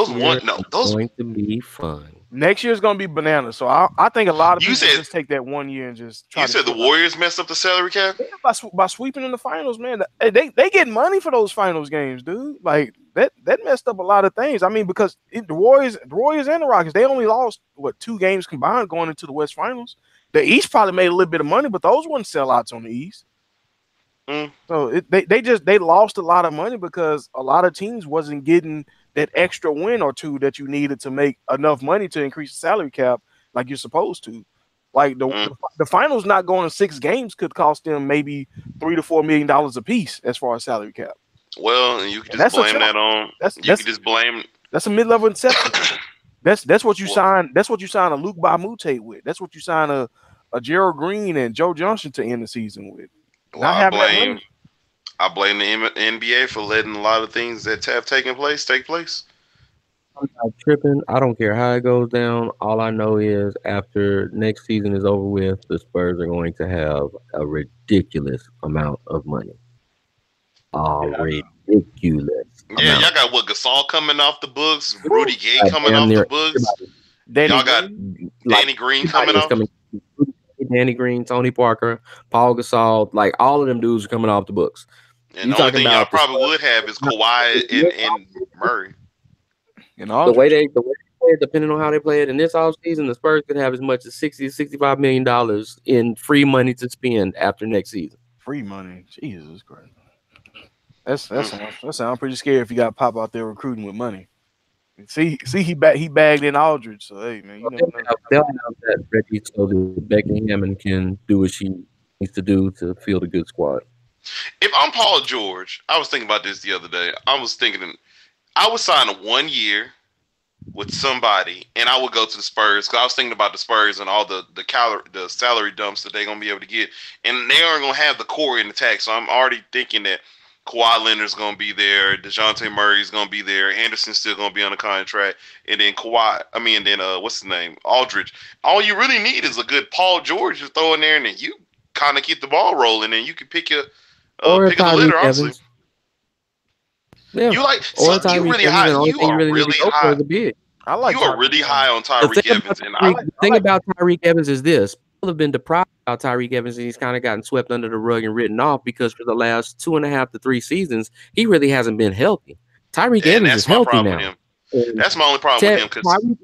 those. going to be fun. Next year's gonna be bananas. So I think a lot of You people said- just take that 1 year and just try You to said the chill out. Warriors messed up the salary cap. Yeah, by sweeping in the finals, man. They get money for those finals games, dude. Like that messed up a lot of things. I mean, because the Warriors and the Rockets, they only lost 2 games combined going into the West Finals. The East probably made a little bit of money, but those weren't sellouts on the East. So they lost a lot of money because a lot of teams wasn't getting that extra win or two that you needed to make enough money to increase the salary cap like you're supposed to. Like the finals not going to 6 games could cost them maybe $3 to $4 million a piece as far as salary cap. Well, you can just blame that on. You can just blame. That's a mid-level inception. that's what you sign. That's what you sign a Luke Bamute with. That's what you sign a Gerald Green and Joe Johnson to end the season with. Well, I blame the NBA for letting a lot of things that have taken place take place. I'm not tripping. I don't care how it goes down. All I know is after next season is over with, the Spurs are going to have a ridiculous amount of money. Ridiculous. Yeah, y'all got Gasol coming off the books, Rudy Gay coming off the books. Y'all got Danny Green coming off. Danny Green, Tony Parker, Paul Gasol, like all of them dudes are coming off the books. And the only thing y'all probably would have is Kawhi and Murray. The way they play it, depending on how they play it in this offseason, the Spurs could have as much as $60 to $65 million in free money to spend after next season. Free money, Jesus Christ. That sounds pretty scary if you got Pop out there recruiting with money. See, he bagged in Aldridge. So hey, man, you never know. They'll have that ready so that Becky Hammond can do what she needs to do to field a good squad. If I'm Paul George, I was thinking about this the other day. I was thinking I would sign a 1 year with somebody, and I would go to the Spurs because I was thinking about the Spurs and all the salary dumps that they're gonna be able to get, and they aren't gonna have the core in the tag. So I'm already thinking that Kawhi Leonard's gonna be there, DeJounte Murray's gonna be there, Anderson's still gonna be on the contract, and then what's his name, Aldridge. All you really need is a good Paul George to throw in there, and then you kind of keep the ball rolling, and you can pick your pick of the litter. Honestly, yeah. You really high. You are really high. I like. You are really high on Tyreke Evans, and the thing about Tyreke Evans is this. Have been deprived about Tyreke Evans, and he's kind of gotten swept under the rug and written off because for the last 2.5 to 3 seasons, he really hasn't been healthy. Tyreke Evans is healthy now. That's my only problem with him.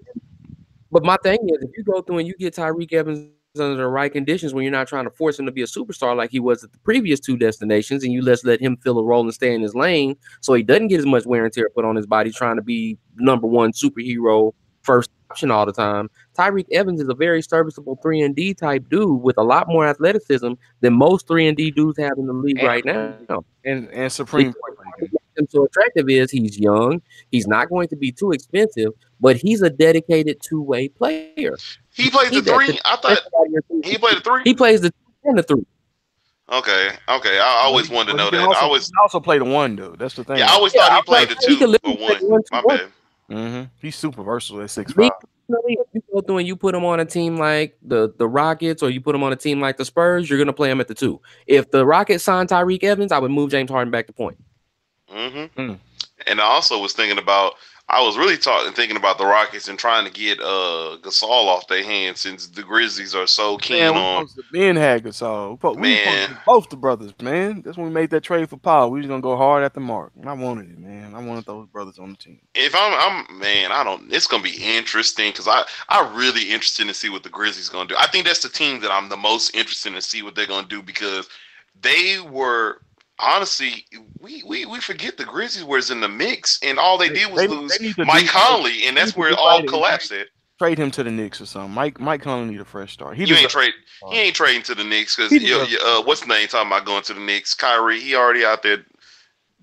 But my thing is, if you go through and you get Tyreke Evans under the right conditions when you're not trying to force him to be a superstar like he was at the previous 2 destinations, and you let him fill a role and stay in his lane so he doesn't get as much wear and tear put on his body trying to be number 1 superhero first option all the time. Tyreke Evans is a very serviceable 3-and-D type dude with a lot more athleticism than most 3-and-D dudes have in the league right now. And supreme. What's so attractive is he's young. He's not going to be too expensive, but he's a dedicated 2-way player. He plays the 3. I thought he played the 3. He plays the 2 and the 3. Okay. I always wanted to know that. I also play the 1 though. That's the thing. Yeah, I always thought he played the 2 or 1. My bad. He's super versatile at 6'5". If you go through and you put him on a team like the Rockets or you put him on a team like the Spurs, you're going to play him at the 2. If the Rockets signed Tyreke Evans, I would move James Harden back to point. And I also was thinking about, I was really thinking about the Rockets and trying to get Gasol off their hands since the Grizzlies are so keen on. Ben had Gasol. Both the brothers, man. That's when we made that trade for Paul. We was gonna go hard at the mark, and I wanted it, man. I wanted those brothers on the team. If it's gonna be interesting because I'm really interested to see what the Grizzlies gonna do. I think that's the team that I'm the most interested to see what they're gonna do because they were. Honestly, we forget the Grizzlies was in the mix, and all they did was lose Mike Conley, and that's where it all collapsed at. Trade him to the Knicks or something. Mike Conley need a fresh start. He ain't trading to the Knicks because what's the name talking about going to the Knicks? Kyrie, he already out there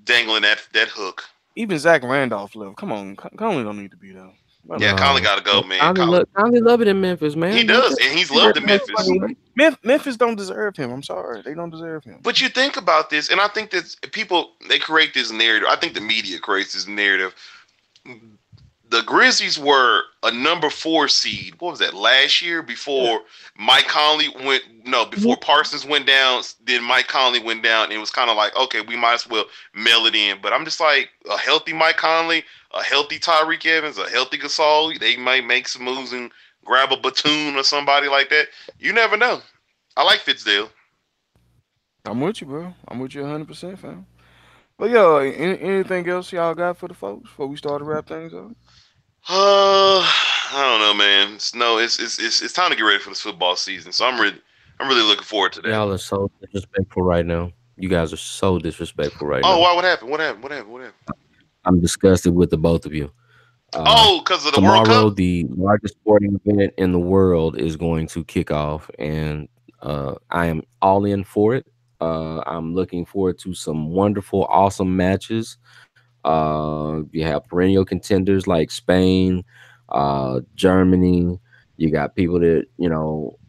dangling that hook. Even Zach Randolph left. Come on, Conley don't need to be there. Yeah, Conley got to go, man. Conley love it in Memphis, man. He does, and he's loved in Memphis. Memphis don't deserve him. I'm sorry, they don't deserve him. But you think about this, and I think that people they create this narrative. I think the media creates this narrative. the Grizzlies were a number 4 seed. What was that, last year? Before Mike Conley went, no, before Parsons went down, then Mike Conley went down. And it was kind of like, okay, we might as well mail it in. But I'm just like, a healthy Mike Conley, a healthy Tyreek Evans, a healthy Gasol, they might make some moves and grab a Batum or somebody like that. You never know. I like Fitzdale. I'm with you, bro. I'm with you 100%, fam. But yo, anything else y'all got for the folks before we start to wrap things up? I don't know, man. It's time to get ready for this football season. So I'm really looking forward to that. Y'all are so disrespectful right now. You guys are so disrespectful right Oh, now. wow, what happened? What happened? I'm disgusted with the both of you. Because of the World Tomorrow, Cup? the largest sporting event in the world is going to kick off, and I am all in for it. I'm looking forward to some wonderful, awesome matches. You have perennial contenders like Spain, Germany. You got people that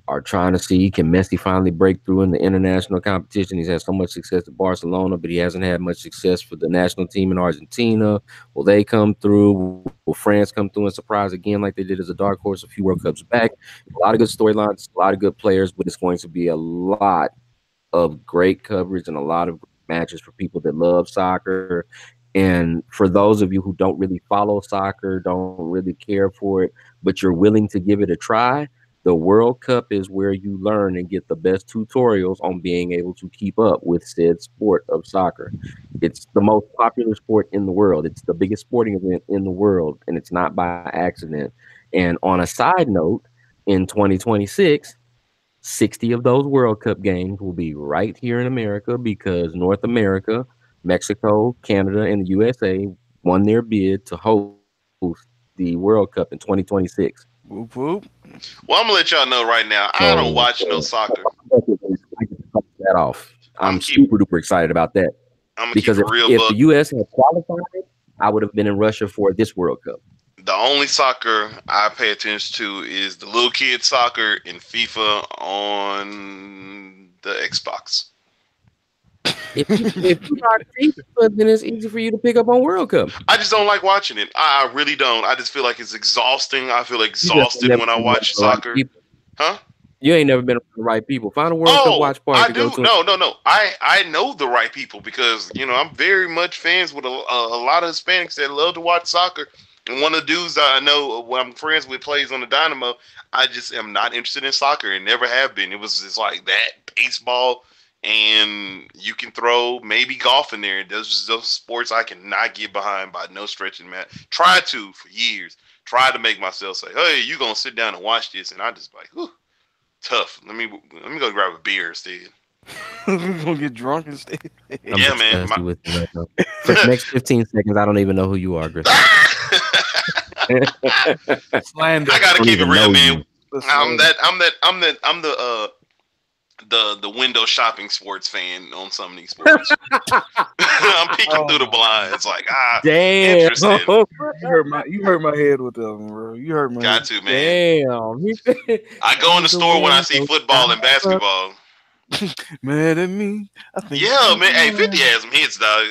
are trying to see, can Messi finally break through in the international competition. He's had so much success at Barcelona, but he hasn't had much success for the national team in Argentina. Will they come through? Will France come through and surprise again like they did as a dark horse a few World Cups back? A lot of good storylines, a lot of good players, but it's going to be a lot of great coverage and a lot of matches for people that love soccer. And for those of you who don't really follow soccer, don't really care for it, but you're willing to give it a try, the World Cup is where you learn and get the best tutorials on being able to keep up with said sport of soccer. It's the most popular sport in the world. It's the biggest sporting event in the world, and it's not by accident. And on a side note, in 2026, 60 of those World Cup games will be right here in America because North America, Mexico, Canada, and the USA won their bid to host the World Cup in 2026. Whoop whoop. Well, I'm gonna let y'all know right now. I don't So watch no soccer. I get to cut that off. I'm I'm keep super duper excited about that I'm gonna keep because it real, if Buck. the US had qualified, I would have been in Russia for this World Cup. The only soccer I pay attention to is the little kid soccer in FIFA on the Xbox. If you are FIFA, then it's easy for you to pick up on World Cup. I just don't like watching it. I really don't. I just feel like it's exhausting. I feel You just exhausted never when I been around watch the right soccer. people. Huh? You ain't never been around the right people. Find a World Cup Oh, watch party I to go do. to. No. I know the right people because I'm very much fans with a lot of Hispanics that love to watch soccer. And one of the dudes that I know, I'm friends with, plays on the Dynamo. I just am not interested in soccer and never have been. It was just like that baseball, and you can throw maybe golf in there. Those sports I cannot get behind by no stretch of the matter. Tried to for years. Tried to make myself say, "Hey, you gonna sit down and watch this?" And I just like, whew, tough. Let me go grab a beer instead. We gonna get drunk instead. I'm Yeah, man. disgusted with you right now. For the next 15 seconds, I don't even know who you are, Griffin. Slander. I gotta don't keep it even real, know man. you. I'm the window shopping sports fan on some of these sports. I'm peeking through the blinds, like Damn. interesting. You hurt my head with that one, bro. You hurt my Got head. to, man. Damn. I go in the store when I see football and basketball. Mad at me. I think Yeah, man. Hey, 50 has some hits, dog.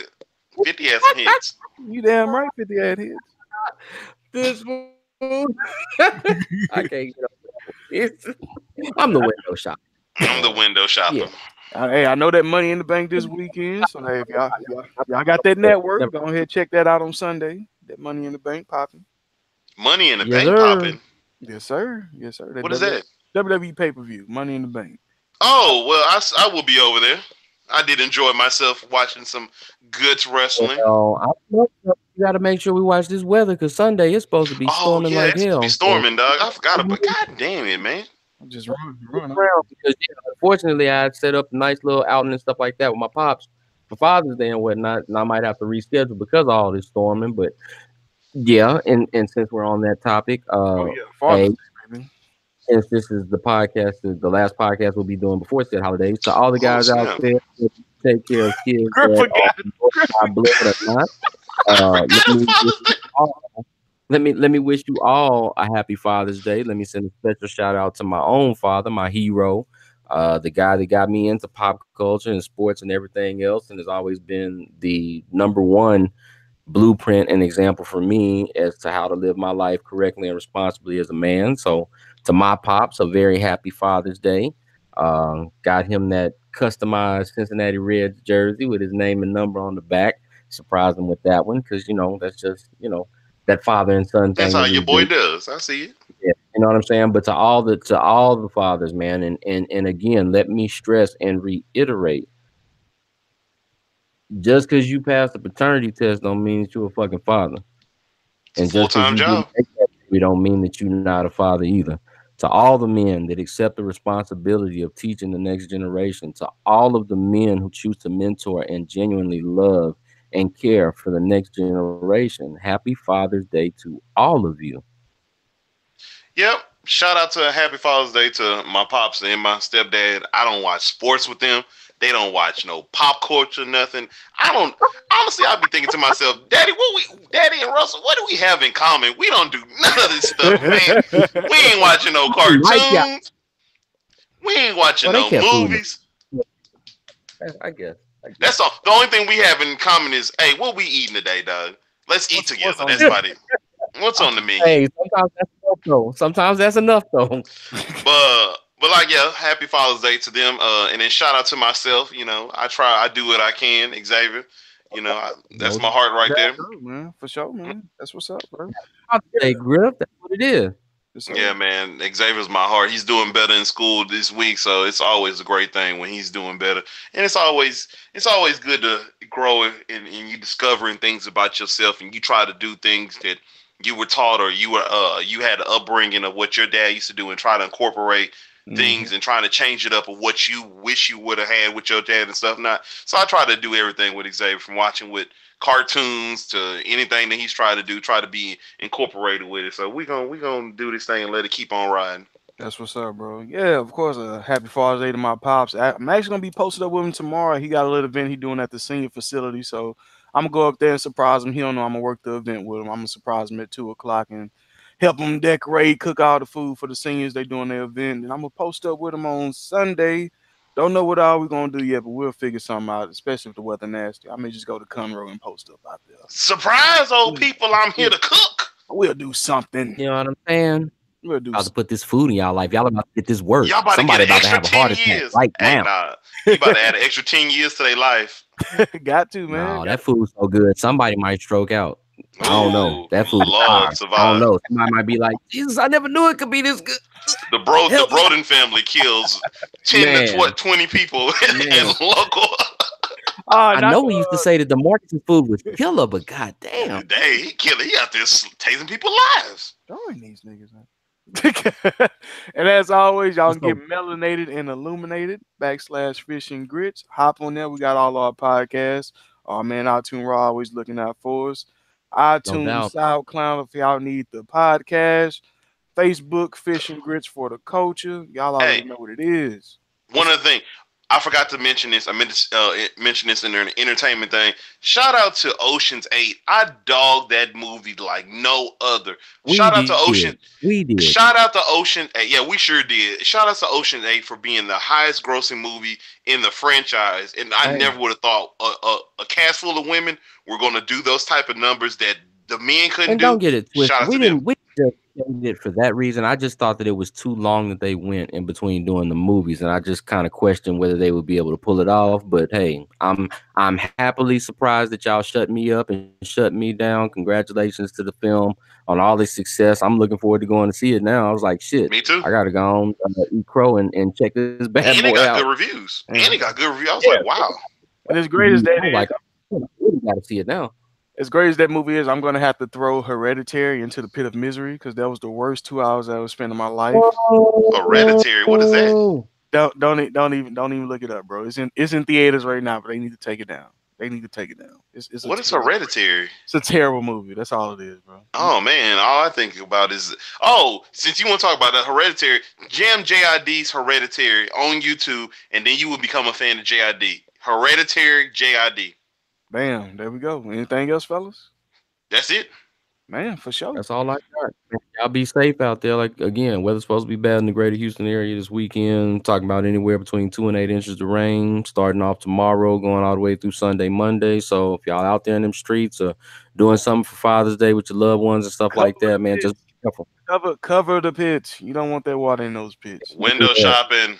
50 has some hits. You damn right 50 had hits. This fool. I can't get over it. I'm the window shop. I'm the window shopper. Hey, I know that Money in the Bank this weekend. So hey, if y'all got that network, go ahead check that out on Sunday. That Money in the Bank popping. Money in the Yes, bank sir. popping. Yes, sir. Yes, sir. What is that? WWE pay-per-view, Money in the Bank. Oh, well, I will be over there. I did enjoy myself watching some good wrestling. You got to make sure we watch this weather because Sunday is supposed to be Oh, storming yeah, like it's supposed to hell. be storming, dog. I forgot about God damn it, man. Just run. Because unfortunately, I had set up a nice little outing and stuff like that with my pops for Father's Day and whatnot, and I might have to reschedule because of all this storming. But yeah, and since we're on that topic, Father's hey, Day, baby. since this is the podcast, the last podcast we'll be doing before said holidays, to all the guys out snap. there, take care of kids. Griff forgot. Believe it or not. Let me wish you all a happy Father's Day. Let me send a special shout out to my own father, my hero, the guy that got me into pop culture and sports and everything else, and has always been the number one blueprint and example for me as to how to live my life correctly and responsibly as a man. So to my pops, a very happy Father's Day. Got him that customized Cincinnati Reds jersey with his name and number on the back. Surprised him with that one because that's just that father and son That's thing how is your just boy big. does. I see it. Yeah, you know what I'm saying? But to all the fathers, man, and again, let me stress and reiterate, just because you passed the paternity test don't mean that you're a fucking father. It's a And full just because time you didn't job. make that baby don't mean that you're not a father either. To all the men that accept the responsibility of teaching the next generation, to all of the men who choose to mentor and genuinely love and care for the next generation, happy Father's Day to all of you. Yep. Shout out to a happy Father's Day to my pops and my stepdad. I don't watch sports with them. They don't watch no pop culture, nothing. I don't honestly I'd be thinking to myself, Daddy and Russell, what do we have in common? We don't do none of this stuff, man. We ain't watching no Like yeah, cartoons. We ain't watching well they no kept food. movies. I guess. I guess. That's all. The only thing we have in common is, hey, what we eating today, dog? Let's eat What's together. on That's the about it. What's on the menu? Hey, sometimes that's enough though. Sometimes that's enough though. But like yeah, happy Father's Day to them. And then shout out to myself. I do what I can, Xavier. That's No my heart right there. True, man. For sure, man. That's what's up, bro. Hey, Griff, that's what it is. Yes, Yeah, sir. man. Xavier's my heart. He's doing better in school this week, so it's always a great thing when he's doing better. And it's always good to grow and you discovering things about yourself and you try to do things that you were taught or you had an upbringing of what your dad used to do and try to incorporate Mhm. things and trying to change it up of what you wish you would have had with your dad and stuff. Not so I try to do everything with Xavier from watching with cartoons to anything that he's trying to do, try to be incorporated with it. So we gonna do this thing and let it keep on riding. That's what's up, bro. Yeah, of course. Happy Father's Day to my pops. I'm actually gonna be posted up with him tomorrow. He got a little event he doing at the senior facility, so I'm gonna go up there and surprise him. He don't know I'm gonna work the event with him. I'm gonna surprise him at 2 o'clock and help him decorate, cook all the food for the seniors. They doing their event, and I'm gonna post up with him on Sunday. Don't know what all we're gonna do yet, but we'll figure something out. Especially if the weather nasty, I may just go to Conroe and post up out there. Surprise, old Mm, people! I'm here mm. to cook. We'll do something. You know what I'm saying? We'll do About to put this food in y'all life. Y'all about to get this work. Y'all about to get Somebody an about to extra have a heart 10 attack years. right Hey, now. nah, you about to add an extra 10 years to their life. Got to, man. No, that food's so good. Somebody might stroke out. I don't know. Ooh, That food is Lord fire. I don't survive. know. Somebody might be like, Jesus, I never knew it could be this good. The Help me, Broden family kills 10 to man. 20 people in Man, local. Oh, I not know we used to say that the Marcus food was killer, but goddamn, Dang, he killing. He out there tasting people's lives. join these niggas, man. And as always, y'all what's can get so melanated and illuminated /fish and grits. Hop on there. We got all our podcasts. Oh man, iTunes Raw always looking out for us. no iTunes doubt? SoundCloud if y'all need the podcast. Facebook Fish and Grits for the culture. Y'all already Hey, know what it is. one What's other thing. I forgot to mention this. I meant to mention this in the entertainment thing. Shout out to Ocean's 8. I dogged that movie like no other. We Shout out to Ocean. did. We did. Shout out to Ocean 8. Yeah, we sure did. Shout out to Ocean 8 for being the highest grossing movie in the franchise. And I hey, never would have thought a cast full of women were going to do those type of numbers that the men couldn't And do. don't get it Shout twisted. out to them. We just changed it for that reason. I just thought that it was too long that they went in between doing the movies, and I just kind of questioned whether they would be able to pull it off. But hey, I'm happily surprised that y'all shut me up and shut me down. Congratulations to the film on all its success. I'm looking forward to going to see it now. I was like, shit, Me too. I gotta go on eat crow and check this bad And it boy got out. good reviews. And and, it got good reviews. I was Yeah, like, wow. and as great as that I was is, like, I really gotta see it now. as great as that movie is, I'm gonna have to throw Hereditary into the pit of misery because that was the worst 2 hours I ever spent in my life. Hereditary. What is that? Oh, Don't even look it up, bro. It's in theaters right now, but they need to take it down. They need to take it down. It's a What is terrible. Hereditary? It's a terrible movie. That's all it is, bro. Oh man, all I think about is since you want to talk about that Hereditary, jam JID's Hereditary on YouTube, and then you will become a fan of JID. Hereditary JID. Damn, there we go. Anything else, fellas? That's it. Man, for sure. That's all I got. Y'all be safe out there. Like again, weather's supposed to be bad in the greater Houston area this weekend. Talking about anywhere between 2 and 8 inches of rain, starting off tomorrow, going all the way through Sunday, Monday. So if y'all out there in them streets or doing something for Father's Day with your loved ones and stuff like that, man, just be careful. Cover the pits. You don't want that water in those pits. Window shopping.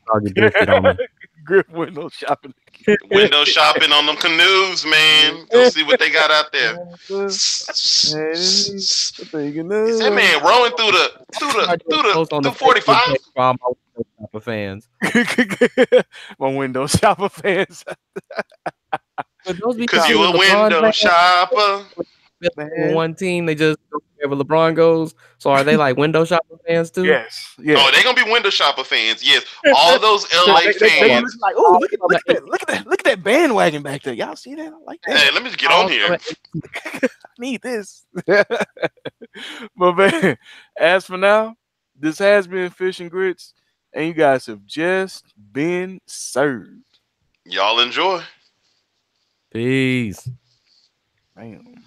Target biscuit on me. Grip window shopping. Window shopping on them canoes, man. Go see what they got out there. Is that man rowing through 45? For all my window shopper fans. My window shopper fans. Because you a window shopper. One team, they just go wherever LeBron goes. So are they like window shopper fans too? Yes. Yeah. Oh, they're gonna be window shopper fans. Yes. All those LA fans. Like, oh, look at that bandwagon back there. Y'all see that? I like that. Hey, let me just get on here. I need this. But man, as for now, this has been Fish and Grits, and you guys have just been served. Y'all enjoy. Peace. Damn.